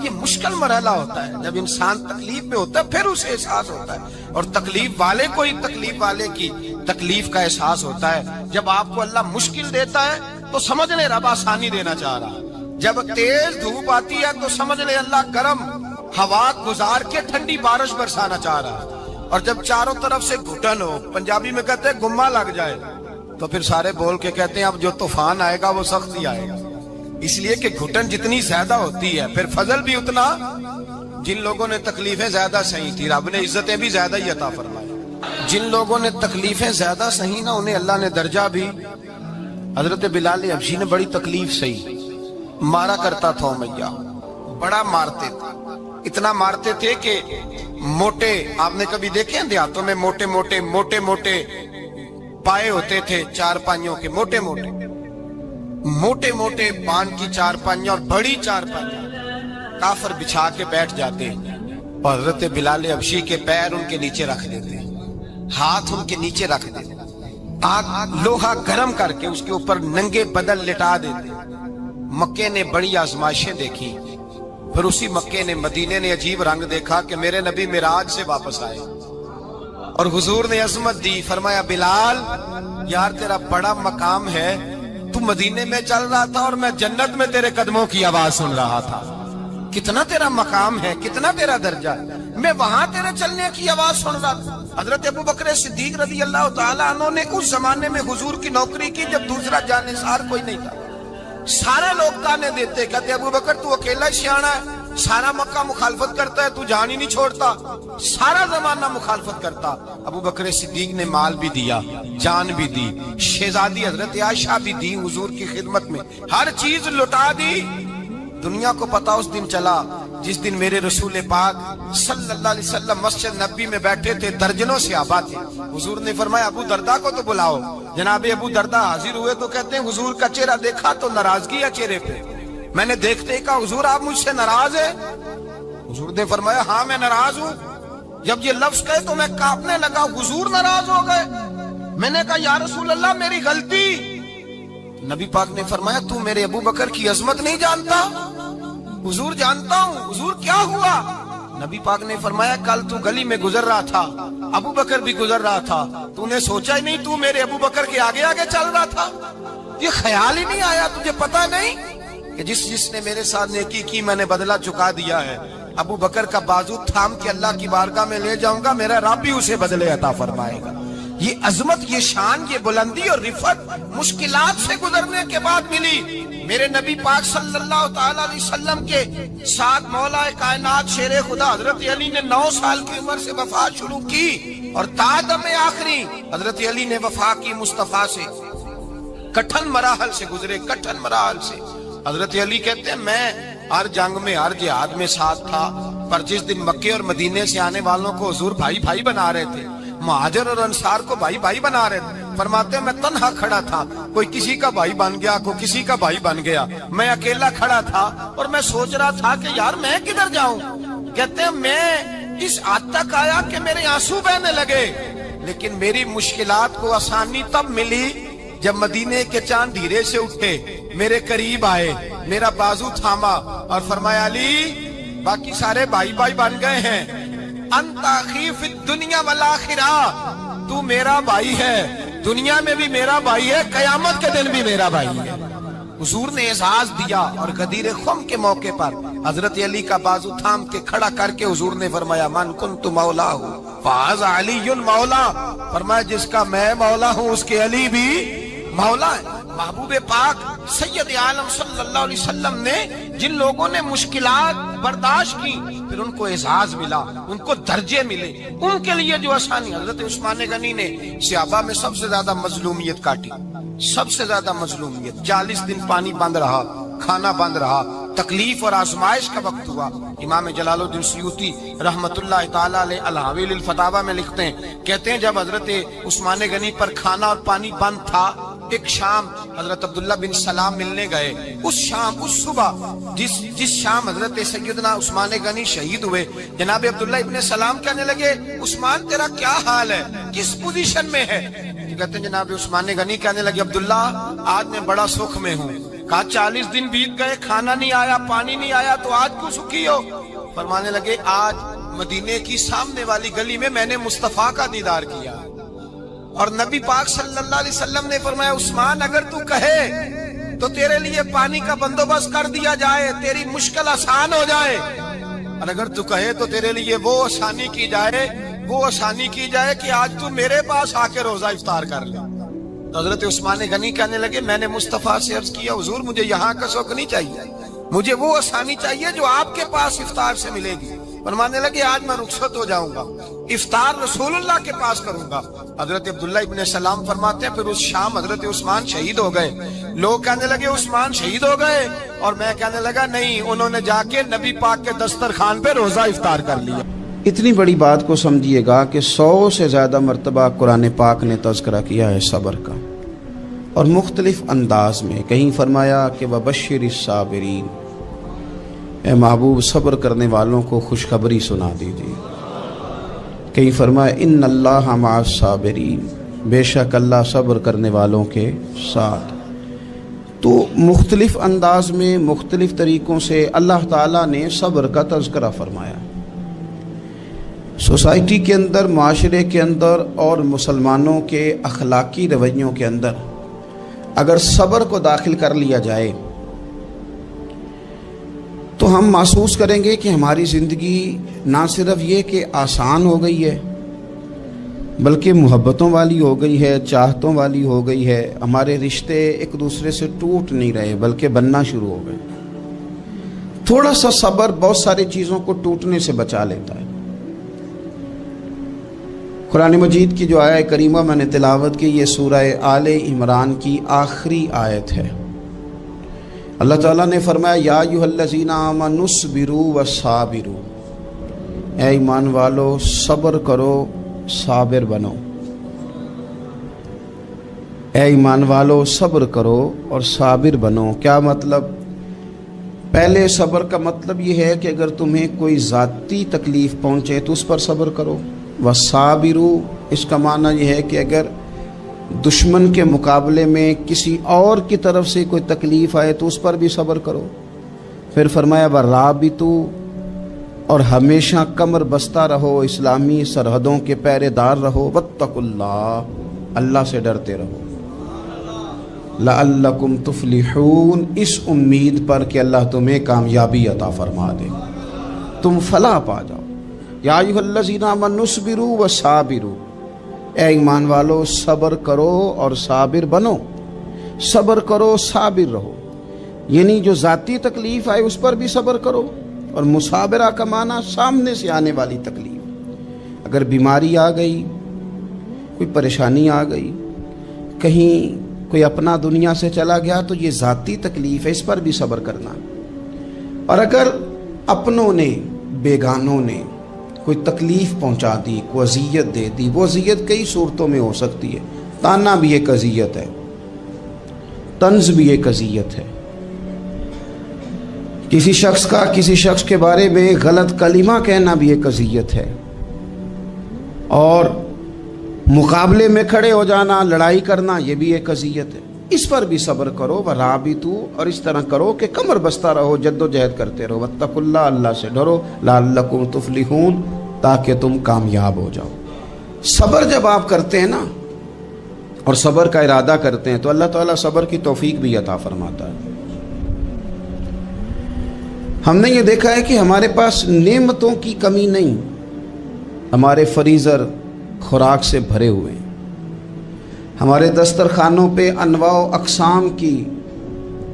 Speaker 3: یہ مشکل مرحلہ ہوتا ہے، جب انسان تکلیف میں ہوتا ہے پھر اسے احساس ہوتا ہے، اور تکلیف والے کو ہی تکلیف والے کی تکلیف کا احساس ہوتا ہے۔ جب آپ کو اللہ مشکل دیتا ہے تو سمجھ لے رب آسانی دینا چاہ رہا، جب تیز دھوپ آتی ہے تو سمجھ لے اللہ گرم ہوا گزار کے ٹھنڈی بارش برسانا چاہ رہا، اور جب چاروں طرف سے گھٹن ہو، پنجابی میں کہتے ہیں گما لگ جائے، تو پھر سارے بول کے کہتے ہیں اب جو طوفان آئے گا وہ سخت ہی آئے گا، اس لیے کہ گھٹن جتنی زیادہ ہوتی ہے پھر فضل بھی اتنا۔ جن لوگوں نے تکلیفیں زیادہ سہی تھی رب نے عزتیں بھی زیادہ ہی عطا فرمائی، جن لوگوں نے تکلیفیں زیادہ سہی نہ انہیں اللہ نے درجہ بھی۔ حضرت بلال حبشی نے بڑی تکلیف سہی، مارا کرتا تھا امیہ، بڑا مارتے تھے، اتنا مارتے تھے کہ موٹے، آپ نے کبھی دیکھے ہیں دیہاتوں میں موٹے موٹے پائے ہوتے تھے چار پائیوں کے، موٹے موٹے پان کی چار پائیاں اور بڑی چار پائیاں کافر بچھا کے بیٹھ جاتے، اور حضرت بلال حبشی کے پیر ان کے نیچے رکھ دیتے، ہاتھ ان کے نیچے رکھ دیتے، آگ لوہا گرم کر کے اس کے اوپر ننگے بدن لٹا دیتے۔ مکے نے بڑی آزمائشیں دیکھی، پھر اسی مکے نے، مدینے نے عجیب رنگ دیکھا کہ میرے نبی معراج سے واپس آئے، اور حضور نے عظمت دی، فرمایا بلال یار تیرا بڑا مقام ہے، تو مدینے میں چل رہا تھا اور میں جنت میں تیرے قدموں کی آواز سن رہا تھا، کتنا تیرا مقام ہے، کتنا تیرا درجہ ہے، میں وہاں تیرے چلنے کی آواز سن رہا تھا۔ حضرت ابو بکر صدیق رضی اللہ تعالیٰ عنہ نے اس زمانے میں حضور کی نوکری کی جب دوسرا جانثار کوئی نہیں تھا، سارے لوگ تانے دیتے، کہتے ابو بکر تو اکیلا ہی سیانا ہے، سارا مکہ مخالفت کرتا ہے، تو جان ہی نہیں چھوڑتا، سارا زمانہ مخالفت کرتا۔ ابو بکر صدیق نے مال بھی دیا، جان بھی دی، شہزادی حضرت عائشہ بھی دی حضور کی خدمت میں، ہر چیز لٹا دی۔ دنیا کو پتا اس دن چلا جس دن میرے رسول پاک صلی اللہ علیہ وسلم مسجد نبی میں بیٹھے تھے، درجنوں صحابہ تھے، حضور نے فرمایا ابو دردہ کو تو بلاؤ۔ جناب ابو دردہ حاضر ہوئے تو کہتے ہیں حضور کا چہرہ دیکھا تو ناراضگی ہے چہرے پہ، میں نے دیکھتے ہی کہا حضور آپ مجھ سے ناراض ہیں؟ حضور نے فرمایا ہاں میں ناراض ہوں۔ جب یہ لفظ کہے تو میں کانپنے لگا، حضور ناراض ہو گئے؟ میں نے کہا یا رسول اللہ میری غلطی۔ نبی پاک نے فرمایا تو میرے ابو بکر کی عظمت نہیں جانتا؟ حضور جانتا ہوں۔ حضور کیا ہوا؟ نبی پاک نے فرمایا کل تو گلی میں گزر رہا تھا، ابو بکر بھی گزر رہا تھا، تو نے سوچا ہی نہیں تو میرے ابو بکر کے آگے آگے چل رہا تھا، یہ خیال ہی نہیں آیا، تجھے پتا نہیں کہ جس نے میرے ساتھ نیکی کی میں نے بدلہ چکا دیا ہے، ابو بکر کا بازو تھام کے اللہ کی بارگاہ میں لے جاؤں گا، میرا رب بھی اسے بدلے عطا فرمائے گا۔ یہ عظمت، یہ شان، یہ بلندی اور رفعت مشکلات سے گزرنے کے بعد ملی۔ میرے نبی پاک صلی اللہ تعالیٰ علیہ وسلم کے ساتھ مولا کائنات شیر خدا حضرت علی نے 9 سال کی عمر سے وفا شروع کی، اور تا دم آخری حضرت علی نے وفا کی مصطفیٰ سے، کٹھن مراحل سے گزرے، کٹھن مراحل سے، حضرت علی کہتے ہیں میں ہر جنگ میں ہر جہاد میں ساتھ تھا، پر جس دن مکے اور مدینے سے آنے والوں کو حضور بھائی بھائی بنا رہے تھے، مہاجر اور انصار کو بھائی بھائی بنا رہے تھے، فرماتے ہیں میں تنہا کھڑا تھا، کوئی کسی کا بھائی بن گیا، کوئی کسی کا بھائی بن گیا، میں اکیلا کھڑا تھا اور میں سوچ رہا تھا کہ یار میں کدھر جاؤں۔ کہتے ہیں میں اس حد تک آیا کہ میرے آنسو بہنے لگے، لیکن میری مشکلات کو آسانی تب ملی جب مدینے کے چاند دھیرے سے اٹھے، میرے قریب آئے، میرا بازو تھاما اور فرمایا علی باقی سارے بھائی بھائی بن گئے ہیں، انت اخی فی الدنیا والآخرہ، تو میرا بھائی ہے، دنیا میں بھی میرا بھائی ہے، قیامت کے دن بھی میرا بھائی ہے۔ حضور نے اعزاز دیا اور غدیر خم کے موقع پر حضرت علی کا بازو تھام کے کھڑا کر کے حضور نے فرمایا من کنت مولا ہوں فہذا علی مولا، فرمایا جس کا میں مولا ہوں اس کے علی بھی مولا ہے۔ محبوب پاک سید عالم صلی اللہ علیہ وسلم نے جن لوگوں نے مشکلات برداشت کی پھر ان کو اعزاز ملا، ان کو درجے ملے، ان کے لیے جو آسانی۔ حضرت عثمان غنی نے صحابہ میں سب سے زیادہ مظلومیت کاٹی، سب سے زیادہ مظلومیت، 40 دن پانی بند رہا، کھانا بند رہا، تکلیف اور آزمائش کا وقت ہوا۔ امام جلال الدین سیوطی رحمت اللہ تعالی علیہ الحاویل الفتاوی میں لکھتے ہیں، کہتے ہیں جب حضرت عثمان غنی پر کھانا اور پانی بند تھا، ایک شام حضرت عبداللہ بن سلام ملنے گئے، اس شام اس صبح جس شام حضرت سیدنا عثمان غنی شہید ہوئے، جناب عبداللہ ابن سلام کہنے لگے عثمان تیرا کیا حال ہے، کس پوزیشن میں ہے؟ کہتے ہیں جناب عثمان غنی کہنے لگے عبداللہ آج میں بڑا سکھ میں ہوں۔ کہا 40 دن بیت گئے، کھانا نہیں آیا، پانی نہیں آیا، تو آج کیوں سکھی ہو؟ فرمانے لگے آج مدینے کی سامنے والی گلی میں میں نے مصطفیٰ کا دیدار کیا، اور نبی پاک صلی اللہ علیہ وسلم نے فرمایا عثمان اگر تو کہے تو تیرے لیے پانی کا بندوبست کر دیا جائے، تیری مشکل آسان ہو جائے، اور اگر تو کہے تو تیرے لیے وہ آسانی کی جائے کہ آج تو میرے پاس آ کے روزہ افطار کر لے۔ تو حضرت عثمان غنی کہنے لگے میں نے مصطفیٰ سے عرض کیا حضور مجھے یہاں کا شوق نہیں چاہیے، مجھے وہ آسانی چاہیے جو آپ کے پاس افطار سے ملے گی۔ فرمانے لگے آج میں رخصت ہو جاؤں گا، افطار رسول اللہ کے پاس کروں گا۔ حضرت عبداللہ ابن سلام فرماتے ہیں پھر اس شام حضرت عثمان شہید ہو گئے۔ لوگ کہنے لگے عثمان شہید ہو گئے، اور میں کہنے لگا نہیں، انہوں نے جا کے نبی پاک کے دسترخوان پہ روزہ افطار کر لیا۔
Speaker 2: اتنی بڑی بات کو سمجھیے گا کہ 100 سے زیادہ مرتبہ قرآن پاک نے تذکرہ کیا ہے صبر کا، اور مختلف انداز میں۔ کہیں فرمایا کہ وَبَشِّرِ الصَّابِرِينَ، اے محبوب صبر کرنے والوں کو خوشخبری سنا دیجیے۔ کہیں فرمایا ان اللہ مع الصابرین، بے شک اللہ صبر کرنے والوں کے ساتھ۔ تو مختلف انداز میں مختلف طریقوں سے اللہ تعالیٰ نے صبر کا تذکرہ فرمایا۔ سوسائٹی کے اندر، معاشرے کے اندر اور مسلمانوں کے اخلاقی رویوں کے اندر اگر صبر کو داخل کر لیا جائے تو ہم محسوس کریں گے کہ ہماری زندگی نہ صرف یہ کہ آسان ہو گئی ہے بلکہ محبتوں والی ہو گئی ہے، چاہتوں والی ہو گئی ہے۔ ہمارے رشتے ایک دوسرے سے ٹوٹ نہیں رہے بلکہ بننا شروع ہو گئے۔ تھوڑا سا صبر بہت ساری چیزوں کو ٹوٹنے سے بچا لیتا ہے۔ قرآن مجید کی جو آیہ کریمہ میں نے تلاوت کی، یہ سورہ آل عمران کی آخری آیت ہے۔ اللہ تعالیٰ نے فرمایا یا ایھا الذین آمنوا اصبروا وصابروا، اے ایمان والو صبر کرو صابر بنو۔ اے ایمان والو صبر کرو اور صابر بنو۔ کیا مطلب؟ پہلے صبر کا مطلب یہ ہے کہ اگر تمہیں کوئی ذاتی تکلیف پہنچے تو اس پر صبر کرو۔ وصابروا، اس کا معنی یہ ہے کہ اگر دشمن کے مقابلے میں کسی اور کی طرف سے کوئی تکلیف آئے تو اس پر بھی صبر کرو۔ پھر فرمایا ورابطوا، اور ہمیشہ کمر بستہ رہو، اسلامی سرحدوں کے پہرے دار رہو۔ واتقوا اللہ، اللہ سے ڈرتے رہو۔ لعلکم تفلحون، اس امید پر کہ اللہ تمہیں کامیابی عطا فرما دے، تم فلاح پا جاؤ۔ یا ایھا الذین آمنوا اصبروا وصابروا، اے ایمان والو صبر کرو اور صابر بنو۔ صبر کرو، صابر رہو، یعنی جو ذاتی تکلیف آئے اس پر بھی صبر کرو، اور مصابرہ کا معنی سامنے سے آنے والی تکلیف۔ اگر بیماری آ گئی، کوئی پریشانی آ گئی، کہیں کوئی اپنا دنیا سے چلا گیا تو یہ ذاتی تکلیف ہے، اس پر بھی صبر کرنا. اور اگر اپنوں نے بیگانوں نے کوئی تکلیف پہنچا دی، کوئی اذیت دے دی، وہ اذیت کئی صورتوں میں ہو سکتی ہے. تانا بھی ایک اذیت ہے، طنز بھی ایک اذیت ہے. کسی شخص کے بارے میں غلط کلمہ کہنا بھی ایک اذیت ہے. اور مقابلے میں کھڑے ہو جانا، لڑائی کرنا، یہ بھی ایک اذیت ہے. اس پر بھی صبر کرو. ورابطو، اور اس طرح کرو کہ کمر بستہ رہو، جد و جہد کرتے رہو. واتقوا اللہ، اللہ سے ڈرو. لعلکم تفلحون، تاکہ تم کامیاب ہو جاؤ. صبر جب آپ کرتے ہیں نا اور صبر کا ارادہ کرتے ہیں تو اللہ تعالیٰ صبر کی توفیق بھی عطا فرماتا ہے. ہم نے یہ دیکھا ہے کہ ہمارے پاس نعمتوں کی کمی نہیں، ہمارے فریزر خوراک سے بھرے ہوئے ہیں، ہمارے دسترخوانوں پہ انواع و اقسام کی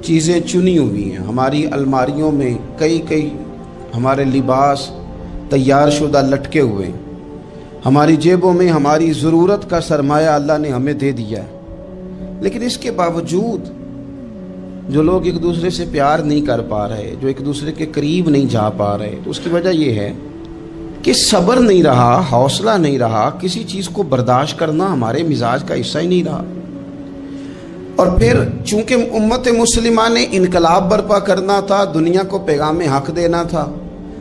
Speaker 2: چیزیں چنی ہوئی ہیں، ہماری الماریوں میں کئی ہمارے لباس تیار شدہ لٹکے ہوئے ہیں، ہماری جیبوں میں ہماری ضرورت کا سرمایہ اللہ نے ہمیں دے دیا ہے. لیکن اس کے باوجود جو لوگ ایک دوسرے سے پیار نہیں کر پا رہے، جو ایک دوسرے کے قریب نہیں جا پا رہے، تو اس کی وجہ یہ ہے کہ صبر نہیں رہا، حوصلہ نہیں رہا، کسی چیز کو برداشت کرنا ہمارے مزاج کا حصہ ہی نہیں رہا. اور پھر چونکہ امت مسلمہ نے انقلاب برپا کرنا تھا، دنیا کو پیغام حق دینا تھا،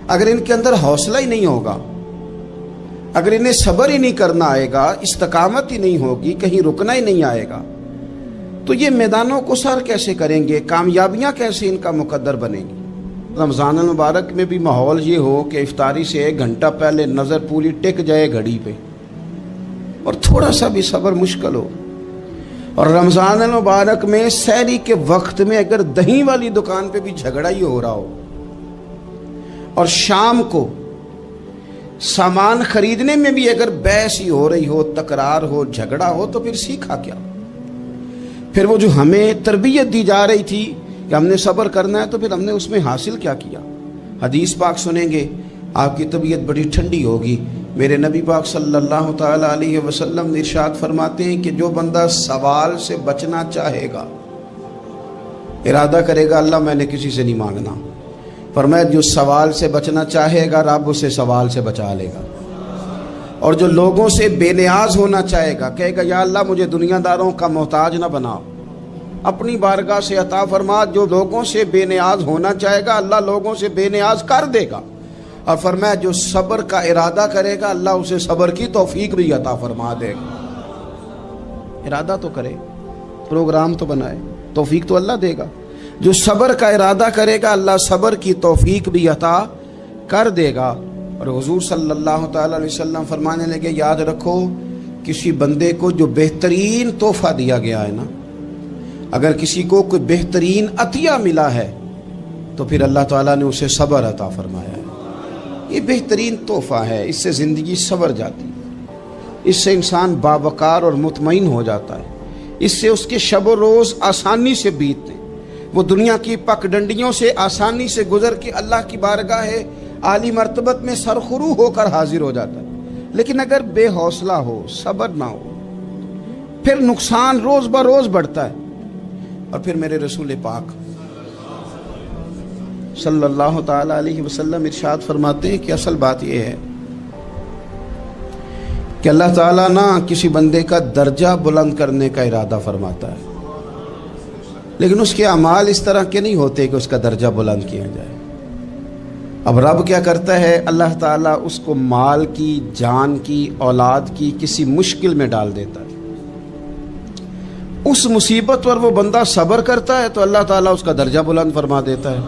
Speaker 2: اگر ان کے اندر حوصلہ ہی نہیں ہوگا، اگر انہیں صبر ہی نہیں کرنا آئے گا، استقامت ہی نہیں ہوگی، کہیں رکنا ہی نہیں آئے گا، تو یہ میدانوں کو سر کیسے کریں گے؟ کامیابیاں کیسے ان کا مقدر بنیں گی؟ رمضان المبارک میں بھی ماحول یہ ہو کہ افطاری سے 1 گھنٹہ پہلے نظر پوری ٹک جائے گھڑی پہ، اور تھوڑا سا بھی صبر مشکل ہو. اور رمضان المبارک میں سحری کے وقت میں اگر دہی والی دکان پہ بھی جھگڑا ہی ہو رہا ہو، اور شام کو سامان خریدنے میں بھی اگر بحث ہی ہو رہی ہو، تکرار ہو، جھگڑا ہو، تو پھر سیکھا کیا؟ پھر وہ جو ہمیں تربیت دی جا رہی تھی کہ ہم نے صبر کرنا ہے، تو پھر ہم نے اس میں حاصل کیا کیا؟ حدیث پاک سنیں گے، آپ کی طبیعت بڑی ٹھنڈی ہوگی. میرے نبی پاک صلی اللہ تعالی علیہ وسلم نے ارشاد فرماتے ہیں کہ جو بندہ سوال سے بچنا چاہے گا، ارادہ کرے گا اللہ میں نے کسی سے نہیں مانگنا، فرمایا جو سوال سے بچنا چاہے گا رب اسے سوال سے بچا لے گا. اور جو لوگوں سے بے نیاز ہونا چاہے گا، کہے گا یا اللہ مجھے دنیا داروں کا محتاج نہ بناؤ، اپنی بارگاہ سے عطا فرما. جو لوگوں سے بے نیاز ہونا چاہے گا اللہ لوگوں سے بے نیاز کر دے گا. اور فرمایا جو صبر کا ارادہ کرے گا اللہ اسے صبر کی توفیق بھی عطا فرما دے گا. ارادہ تو کرے، پروگرام تو بنائے، توفیق تو اللہ دے گا. جو صبر کا ارادہ کرے گا اللہ صبر کی توفیق بھی عطا کر دے گا. اور حضور صلی اللہ تعالی علیہ وسلم فرمانے لگے یاد رکھو کسی بندے کو جو بہترین تحفہ دیا گیا ہے نا، اگر کسی کو کوئی بہترین عطیہ ملا ہے تو پھر اللہ تعالیٰ نے اسے صبر عطا فرمایا ہے. یہ بہترین تحفہ ہے، اس سے زندگی سنور جاتی ہے، اس سے انسان باوقار اور مطمئن ہو جاتا ہے، اس سے اس کے شب و روز آسانی سے بیتتے ہیں، وہ دنیا کی پک ڈنڈیوں سے آسانی سے گزر کے اللہ کی بارگاہ عالی مرتبت میں سرخرو ہو کر حاضر ہو جاتا ہے. لیکن اگر بے حوصلہ ہو، صبر نہ ہو، پھر نقصان روز بروز بڑھتا ہے. اور پھر میرے رسول پاک صلی اللہ تعالی علیہ وسلم ارشاد فرماتے ہیں کہ اصل بات یہ ہے کہ اللہ تعالیٰ نہ کسی بندے کا درجہ بلند کرنے کا ارادہ فرماتا ہے، لیکن اس کے اعمال اس طرح کے نہیں ہوتے کہ اس کا درجہ بلند کیا جائے. اب رب کیا کرتا ہے؟ اللہ تعالیٰ اس کو مال کی، جان کی، اولاد کی کسی مشکل میں ڈال دیتا ہے. اس مصیبت پر وہ بندہ صبر کرتا ہے تو اللہ تعالیٰ اس کا درجہ بلند فرما دیتا ہے.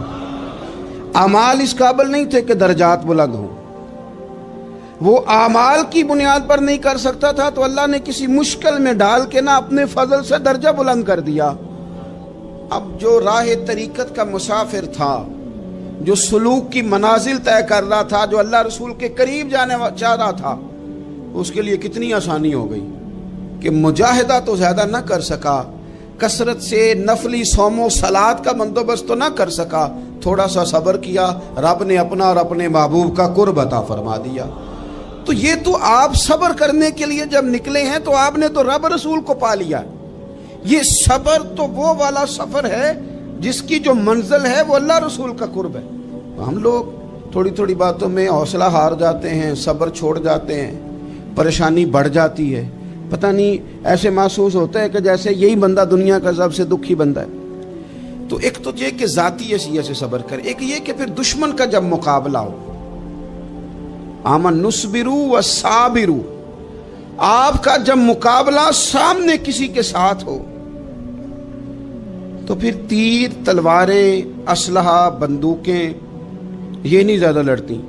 Speaker 2: اعمال اس قابل نہیں تھے کہ درجات بلند ہوں، وہ اعمال کی بنیاد پر نہیں کر سکتا تھا تو اللہ نے کسی مشکل میں ڈال کے نہ اپنے فضل سے درجہ بلند کر دیا. اب جو راہ طریقت کا مسافر تھا، جو سلوک کی منازل طے کر رہا تھا، جو اللہ رسول کے قریب جانے چاہ رہا تھا، اس کے لیے کتنی آسانی ہو گئی کہ مجاہدہ تو زیادہ نہ کر سکا، کثرت سے نفلی صوم و صلات کا بندوبست تو نہ کر سکا، تھوڑا سا صبر کیا، رب نے اپنا اور اپنے محبوب کا قرب عطا فرما دیا. تو یہ تو آپ صبر کرنے کے لیے جب نکلے ہیں تو آپ نے تو رب رسول کو پا لیا.
Speaker 3: یہ صبر تو وہ والا سفر ہے جس کی جو منزل ہے وہ اللہ رسول کا قرب ہے. ہم لوگ تھوڑی تھوڑی باتوں میں حوصلہ ہار جاتے ہیں، صبر چھوڑ جاتے ہیں، پریشانی بڑھ جاتی ہے. پتہ نہیں ایسے محسوس ہوتا ہے کہ جیسے یہی بندہ دنیا کا سب سے دکھی بندہ ہے. تو ایک تو یہ کہ ذاتی حیثیت سے صبر کرے، ایک یہ کہ پھر دشمن کا جب مقابلہ ہو، آمن نصبرو و صابرو، آپ کا جب مقابلہ سامنے کسی کے ساتھ ہو تو پھر تیر، تلواریں، اسلحہ، بندوقیں یہ نہیں زیادہ لڑتی.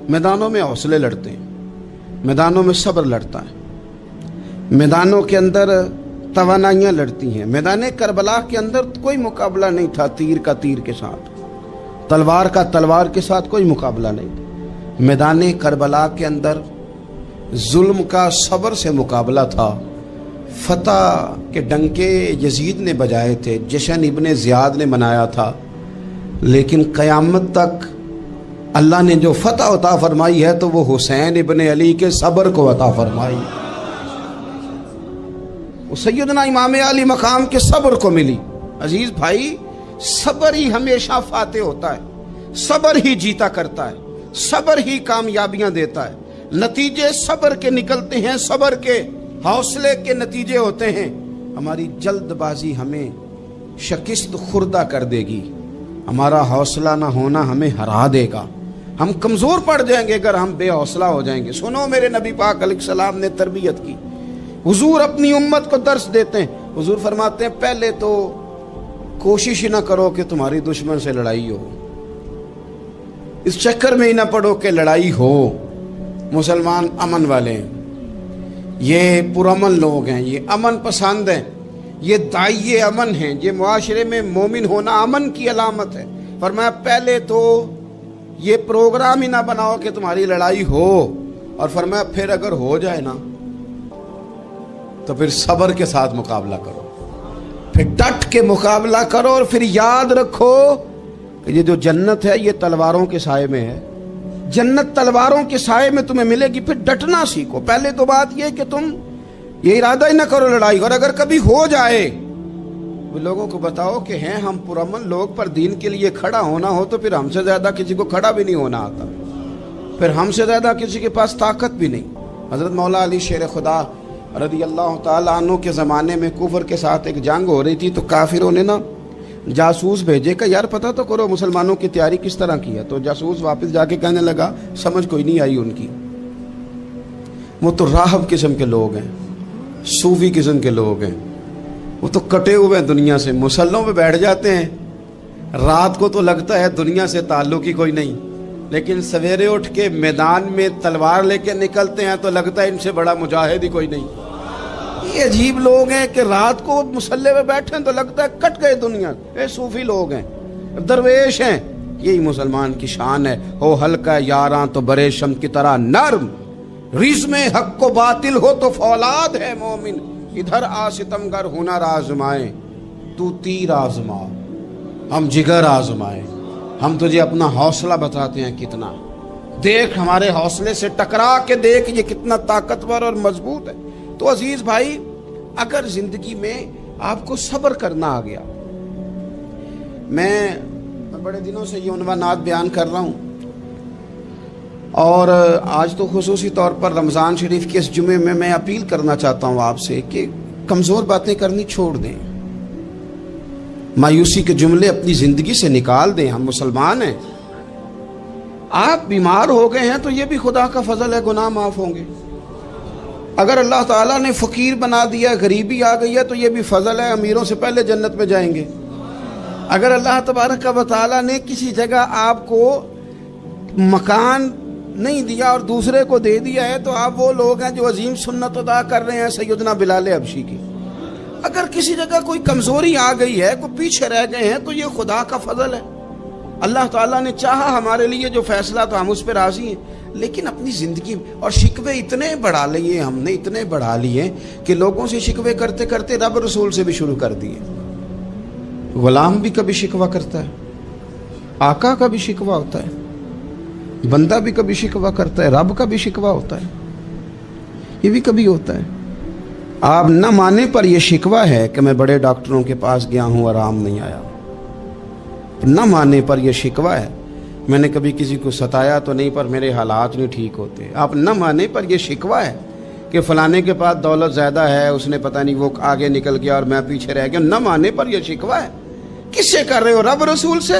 Speaker 3: میدانوں میں حوصلے لڑتے ہیں، میدانوں میں صبر لڑتا ہے، میدانوں کے اندر توانائیاں لڑتی ہیں. میدان کربلا کے اندر کوئی مقابلہ نہیں تھا تیر کا تیر کے ساتھ، تلوار کا تلوار کے ساتھ کوئی مقابلہ نہیں تھا. میدان کربلا کے اندر ظلم کا صبر سے مقابلہ تھا. فتح کے ڈنکے یزید نے بجائے تھے، جشن ابن زیاد نے منایا تھا، لیکن قیامت تک اللہ نے جو فتح عطا فرمائی ہے تو وہ حسین ابن علی کے صبر کو عطا فرمائی، وہ سیدنا امام علی مقام کے صبر کو ملی. عزیز بھائی، صبر ہی ہمیشہ فاتح ہوتا ہے، صبر ہی جیتا کرتا ہے، صبر ہی کامیابیاں دیتا ہے. نتیجے صبر کے نکلتے ہیں، صبر کے حوصلے کے نتیجے ہوتے ہیں. ہماری جلد بازی ہمیں شکست خوردہ کر دے گی، ہمارا حوصلہ نہ ہونا ہمیں ہرا دے گا. ہم کمزور پڑ جائیں گے اگر ہم بے حوصلہ ہو جائیں گے. سنو، میرے نبی پاک علیہ السلام نے تربیت کی. حضور اپنی امت کو درس دیتے ہیں. حضور فرماتے ہیں پہلے تو کوشش ہی نہ کرو کہ تمہاری دشمن سے لڑائی ہو، اس چکر میں ہی نہ پڑو کہ لڑائی ہو. مسلمان امن والے ہیں، یہ پرامن لوگ ہیں، یہ امن پسند ہیں، یہ داعی امن ہیں، یہ معاشرے میں مومن ہونا امن کی علامت ہے. فرمایا پہلے تو یہ پروگرام ہی نہ بناؤ کہ تمہاری لڑائی ہو، اور فرمایا پھر اگر ہو جائے نا تو پھر صبر کے ساتھ مقابلہ کرو، پھر ڈٹ کے مقابلہ کرو، اور پھر یاد رکھو کہ یہ جو جنت ہے یہ تلواروں کے سائے میں ہے. جنت تلواروں کے سائے میں تمہیں ملے گی. پھر ڈٹنا سیکھو. پہلے تو بات یہ کہ تم یہ ارادہ ہی نہ کرو لڑائی، اور اگر کبھی ہو جائے وہ لوگوں کو بتاؤ کہ ہیں ہم پرامن لوگ، پر دین کے لیے کھڑا ہونا ہو تو پھر ہم سے زیادہ کسی کو کھڑا بھی نہیں ہونا آتا، پھر ہم سے زیادہ کسی کے پاس طاقت بھی نہیں. حضرت مولا علی شیر خدا رضی اللہ تعالیٰ عنہ کے زمانے میں کفر کے ساتھ ایک جنگ ہو رہی تھی، تو کافروں نے نا جاسوس بھیجے کہ یار پتہ تو کرو مسلمانوں کی تیاری کس طرح کی ہے. تو جاسوس واپس جا کے کہنے لگا سمجھ کوئی نہیں آئی ان کی، وہ تو راہب قسم کے لوگ ہیں، صوفی قسم کے لوگ ہیں، وہ تو کٹے ہوئے ہیں دنیا سے، مسلوں پہ بیٹھ جاتے ہیں، رات کو تو لگتا ہے دنیا سے تعلق ہی کوئی نہیں، لیکن سویرے اٹھ کے میدان میں تلوار لے کے نکلتے ہیں تو لگتا ہے ان سے بڑا مجاہد ہی کوئی نہیں. یہ عجیب لوگ ہیں کہ رات کو مسلح پہ بیٹھے ہیں تو لگتا ہے کٹ گئے دنیا. یہ صوفی لوگ ہیں، درویش ہیں. یہی مسلمان کی شان ہے. ہو ہلکا یاراں تو برے شم کی طرح نرم، رزم حق و باطل ہو تو فولاد ہے مومن. ادھر آ ستمگر ہنر آزمائیں، تو تیر آزما ہم جگر آزمائیں. ہم تجھے اپنا حوصلہ بتاتے ہیں کتنا، دیکھ ہمارے حوصلے سے ٹکرا کے دیکھ یہ کتنا طاقتور اور مضبوط ہے. تو عزیز بھائی، اگر زندگی میں آپ کو صبر کرنا آ گیا، میں بڑے دنوں سے یہ عنوانات بیان کر رہا ہوں، اور آج تو خصوصی طور پر رمضان شریف کے اس جمعے میں میں اپیل کرنا چاہتا ہوں آپ سے کہ کمزور باتیں کرنی چھوڑ دیں، مایوسی کے جملے اپنی زندگی سے نکال دیں. ہم مسلمان ہیں. آپ بیمار ہو گئے ہیں تو یہ بھی خدا کا فضل ہے، گناہ معاف ہوں گے. اگر اللہ تعالیٰ نے فقیر بنا دیا، غریبی آ گئی ہے تو یہ بھی فضل ہے، امیروں سے پہلے جنت میں جائیں گے. اگر اللہ تبارک و تعالیٰ نے کسی جگہ آپ کو مکان نہیں دیا اور دوسرے کو دے دیا ہے تو آپ وہ لوگ ہیں جو عظیم سنت ادا کر رہے ہیں سیدنا بلال حبشی کی. اگر کسی جگہ کوئی کمزوری آ گئی ہے، کوئی پیچھے رہ گئے ہیں، تو یہ خدا کا فضل ہے. اللہ تعالیٰ نے چاہا ہمارے لیے جو فیصلہ تو ہم اس پہ راضی ہیں. لیکن اپنی زندگی اور شکوے اتنے بڑھا لیے، ہم نے اتنے بڑھا لیے کہ لوگوں سے شکوے کرتے کرتے رب رسول سے بھی شروع کر دیے. غلام بھی کبھی شکوہ کرتا ہے، آقا کا بھی شکوہ ہوتا ہے، بندہ بھی کبھی شکوہ کرتا ہے، رب کا بھی شکوہ ہوتا ہے، یہ بھی کبھی ہوتا ہے.
Speaker 2: آپ نہ مانے پر یہ شکوہ ہے کہ میں بڑے ڈاکٹروں کے پاس گیا ہوں، آرام نہیں آیا۔ نہ مانے پر یہ شکوہ ہے، میں نے کبھی کسی کو ستایا تو نہیں پر میرے حالات نہیں ٹھیک ہوتے۔ آپ نہ مانے پر یہ شکوہ ہے کہ فلانے کے پاس دولت زیادہ ہے، اس نے پتہ نہیں وہ آگے نکل گیا اور میں پیچھے رہ گیا۔ نہ مانے پر یہ شکوہ ہے۔ کس سے کر رہے ہو؟ رب رسول سے؟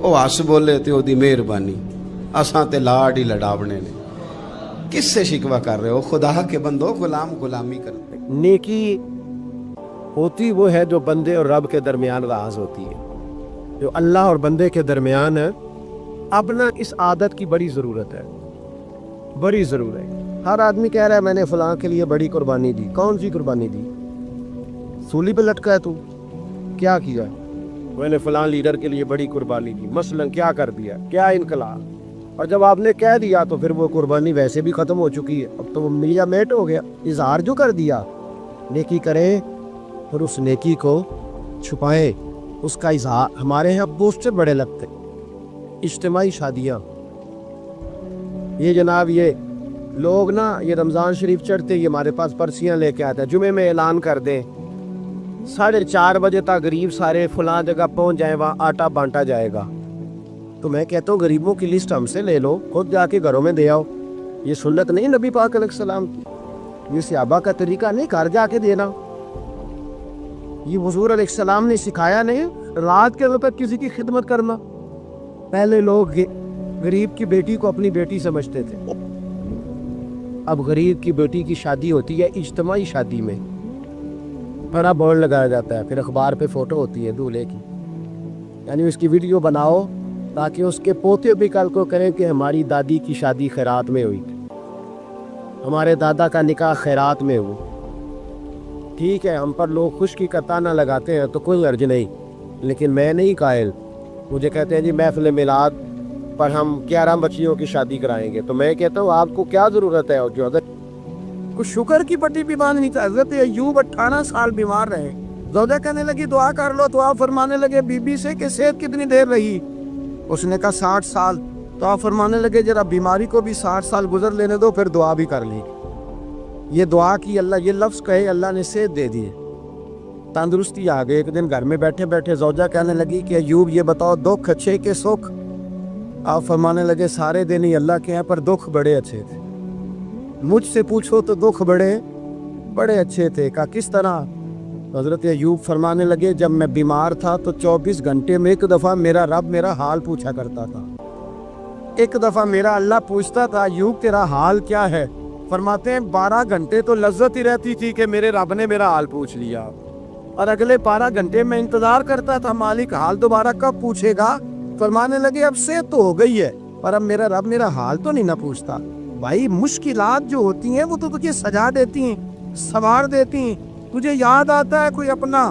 Speaker 2: او آس بولے تے او دی مہربانی، اساں تے لاڈ ہی لڑاونے نے۔ کس سے شکوہ کر رہے ہو؟ خدا کے بندو، غلام غلامی کرتے۔
Speaker 4: نیکی ہوتی وہ ہے جو بندے اور رب کے درمیان راز ہوتی ہے، جو اللہ اور بندے کے درمیان ہے۔ اب نا اس عادت کی بڑی ضرورت ہے، بڑی ضرورت ہے۔ ہر آدمی کہہ رہا ہے میں نے فلاں کے لیے بڑی قربانی دی۔ کون سی قربانی دی؟ سولی پہ لٹکا ہے تو؟ کیا کیا؟ میں نے فلاں لیڈر کے لیے بڑی قربانی دی، مثلا کیا کر دیا؟ کیا انقلاب؟ اور جب آپ نے کہہ دیا تو پھر وہ قربانی ویسے بھی ختم ہو چکی ہے، اب تو وہ میرا میٹ ہو گیا۔ اظہار جو کر دیا، نیکی کریں اور اس نیکی کو چھپائیں، اس کا اظہار۔ ہمارے یہاں پوسٹر بڑے لگتے، اجتماعی شادیاں، یہ جناب یہ لوگ نا یہ رمضان شریف چڑھتے یہ ہمارے پاس پرچیاں لے کے آتے ہیں، جمعے میں اعلان کر دیں 4:30 بجے تک غریب سارے فلاں جگہ پہنچ جائیں، وہاں آٹا بانٹا جائے گا۔ تو میں کہتا ہوں غریبوں کی لسٹ ہم سے لے لو، خود جا کے گھروں میں دے آؤ۔ یہ سنت نہیں نبی پاک علیہ السلام کی، یہ صحابہ کا طریقہ نہیں، گھر جا کے دینا۔ یہ حضور علیہ السلام نے سکھایا نہیں رات کے وقت کسی کی خدمت کرنا۔ پہلے لوگ غریب کی بیٹی کو اپنی بیٹی سمجھتے تھے، اب غریب کی بیٹی کی شادی ہوتی ہے اجتماعی شادی میں، بڑا بورڈ لگایا جاتا ہے، پھر اخبار پہ فوٹو ہوتی ہے دولہے کی، یعنی اس کی ویڈیو بناؤ تاکہ اس کے پوتے بھی کل کو کریں کہ ہماری دادی کی شادی خیرات میں ہوئی، ہمارے دادا کا نکاح خیرات میں ہوا۔ ٹھیک ہے، ہم پر لوگ خوشکی کا تانا لگاتے ہیں تو کوئی غرض نہیں، لیکن میں نہیں قائل۔ مجھے کہتے ہیں جی محفل میلاد پر ہم 11 بچیوں کی شادی کرائیں گے، تو میں کہتا ہوں آپ کو کیا ضرورت ہے؟ جو اگر کچھ شکر کی پٹی بھی باندھنی تھی۔ حضرت ایوب 18 سال بیمار رہے، زوجہ کہنے لگی دعا کر لو، تو آپ فرمانے لگے بی بی سے کہ صحت کتنی دیر رہی؟ اس نے کہا 60 سال، تو آپ فرمانے لگے ذرا بیماری کو بھی 60 سال گزر لینے دو، پھر دعا بھی کر لی۔ یہ دعا کی، اللہ یہ لفظ کہے، اللہ نے صحت دے دی، تندرستی آ گئی۔ ایک دن گھر میں بیٹھے بیٹھے زوجہ کہنے لگی کہ ایوب یہ بتاؤ دکھ اچھے کہ سکھ؟ آپ فرمانے لگے سارے دن ہی اللہ کے ہیں، پر دکھ بڑے اچھے تھے۔ مجھ سے پوچھو تو دکھ بڑے اچھے تھے۔ کہا کس طرح؟ حضرت ایوب فرمانے لگے جب میں بیمار تھا تو 24 گھنٹے میں ایک دفعہ میرا رب میرا حال پوچھا کرتا تھا، ایک دفعہ میرا اللہ پوچھتا تھا ایوب تیرا حال کیا ہے؟ فرماتے ہیں 12 گھنٹے تو لذت ہی رہتی تھی کہ میرے رب نے میرا حال پوچھ لیا، اور اگلے 12 گھنٹے میں انتظار کرتا تھا مالک حال دوبارہ کب پوچھے گا۔ فرمانے لگے اب صحت تو ہو گئی ہے، پر اب میرا رب میرا حال تو نہیں نہ پوچھتا۔ بھائی مشکلات جو ہوتی ہیں وہ تو تجھے سجا دیتی ہیں، سنوار دیتی ہیں، تجھے یاد آتا ہے کوئی اپنا۔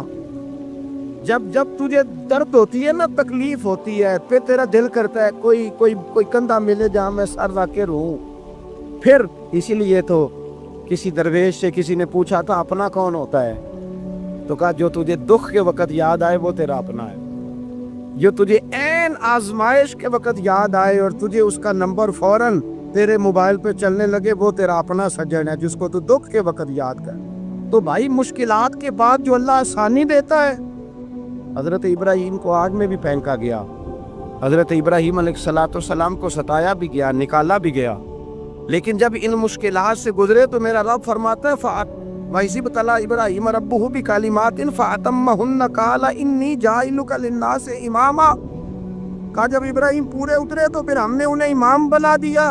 Speaker 4: جب تجھے درد ہوتی ہے نا، تکلیف ہوتی ہے، پھر تیرا دل کرتا ہے کوئی کندھا ملے جہاں میں سر رکھ کے روؤں۔ پھر اسی لیے تو کسی درویش سے کسی نے پوچھا تھا اپنا کون ہوتا ہے؟ تو کہا جو تجھے دکھ کے وقت یاد آئے وہ تیرا اپنا ہے، جو تجھے عین آزمائش کے وقت یاد آئے اور تجھے اس کا نمبر فوراً تیرے موبائل پہ چلنے لگے، وہ تیرا اپنا سجن ہے جس کو تو دکھ کے وقت یاد کر۔ تو بھائی مشکلات کے بعد جو اللہ آسانی دیتا ہے، حضرت ابراہیم کو آگ میں بھی پھینکا گیا، حضرت ابراہیم علیہ السلام کو ستایا بھی گیا، نکالا بھی گیا، لیکن جب ان مشکلات سے گزرے تو میرا رب فرماتا ہے وَإِذِ ابْتَلَىٰ إِبْرَاهِيمَ رَبُّهُ بِكَلِمَاتٍ فَأَتَمَّهُنَّ قَالَ إِنِّي جَاعِلُكَ لِلنَّاسِ إِمَامًا۔ کہا جب ابراہیم پورے اترے تو پھر ہم نے انہیں امام بنا دیا۔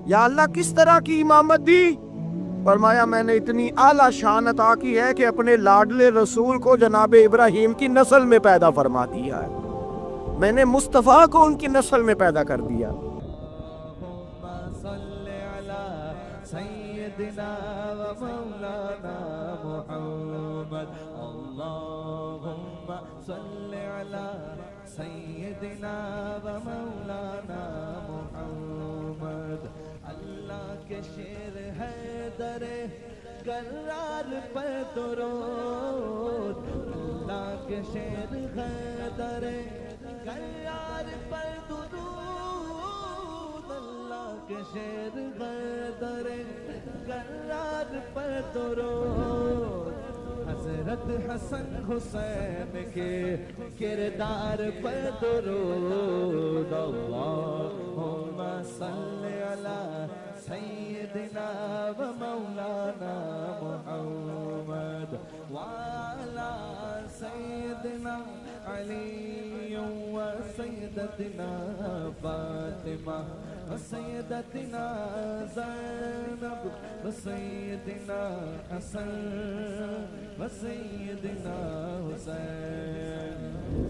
Speaker 4: یا اللہ کس طرح کی امامت دی؟ فرمایا میں نے اتنی اعلیٰ شان عطا کی ہے کہ اپنے لاڈلے رسول کو جناب ابراہیم کی نسل میں پیدا فرما دیا ہے، میں نے مصطفیٰ کو ان کی نسل میں پیدا کر دیا۔
Speaker 1: سيدنا ومولانا محمد اللهم صل على سيدنا ومولانا محمد۔ اللہ کے شیر ہے در قرار پر درود، اللہ کے شیر ہے در قرار پر درود، اللہ کے شیر ہے در قرار پر درود حضرت حسن حسین کے کردار پر درود اللہم صلی علی سیدنا و مولانا محمد وعلی سیدنا علی و سیدتنا فاطمہ و سیدتنا زینب و سیدنا حسن و سیدنا حسین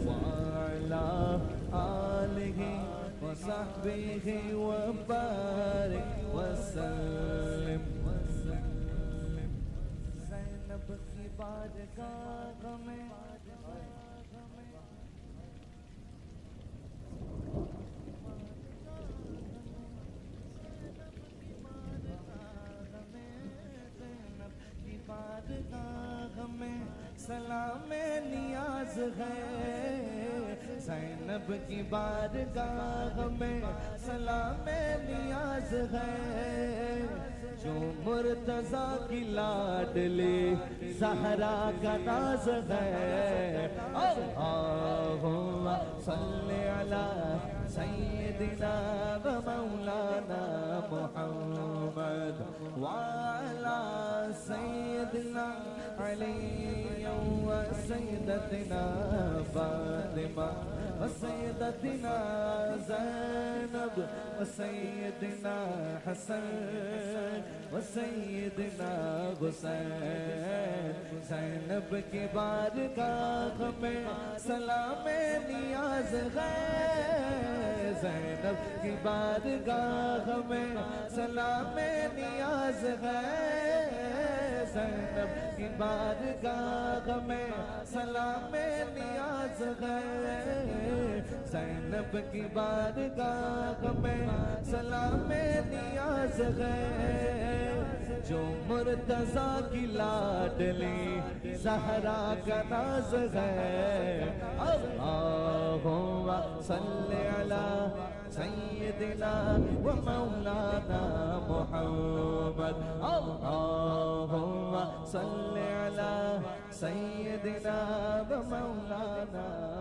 Speaker 1: وعلی آلہ وصحبہ وبارک وسلم زینب کی بارگاہ میں بارگاہ میں سلام نیاز ہے زینب کی بارگاہ میں سلام نیاز ہے جو مرتضیٰ کی لاڈلی زہرا کا ناز ہے اللہم صلی علی سیدنا و مولانا محمد وعلی سیدنا علی و سیدتنا فاطمہ و سیدتنا زینب و سیدنا حسن و سیدنا حسین زینب کی بارگاہ میں سلام نیاز ہے زینب کی بارگاہ میں سلام نیاز ہے زینب کی بارگاہ میں سلام نیاز ہے زینب کی بارگاہ میں سلام نیاز ہے جو مرتضیٰ کی لاڈلی زہرا کا ناز ہے اللہم صلی علی سیدنا و مولانا محمد اللہم صلی علی سیدنا و مولانا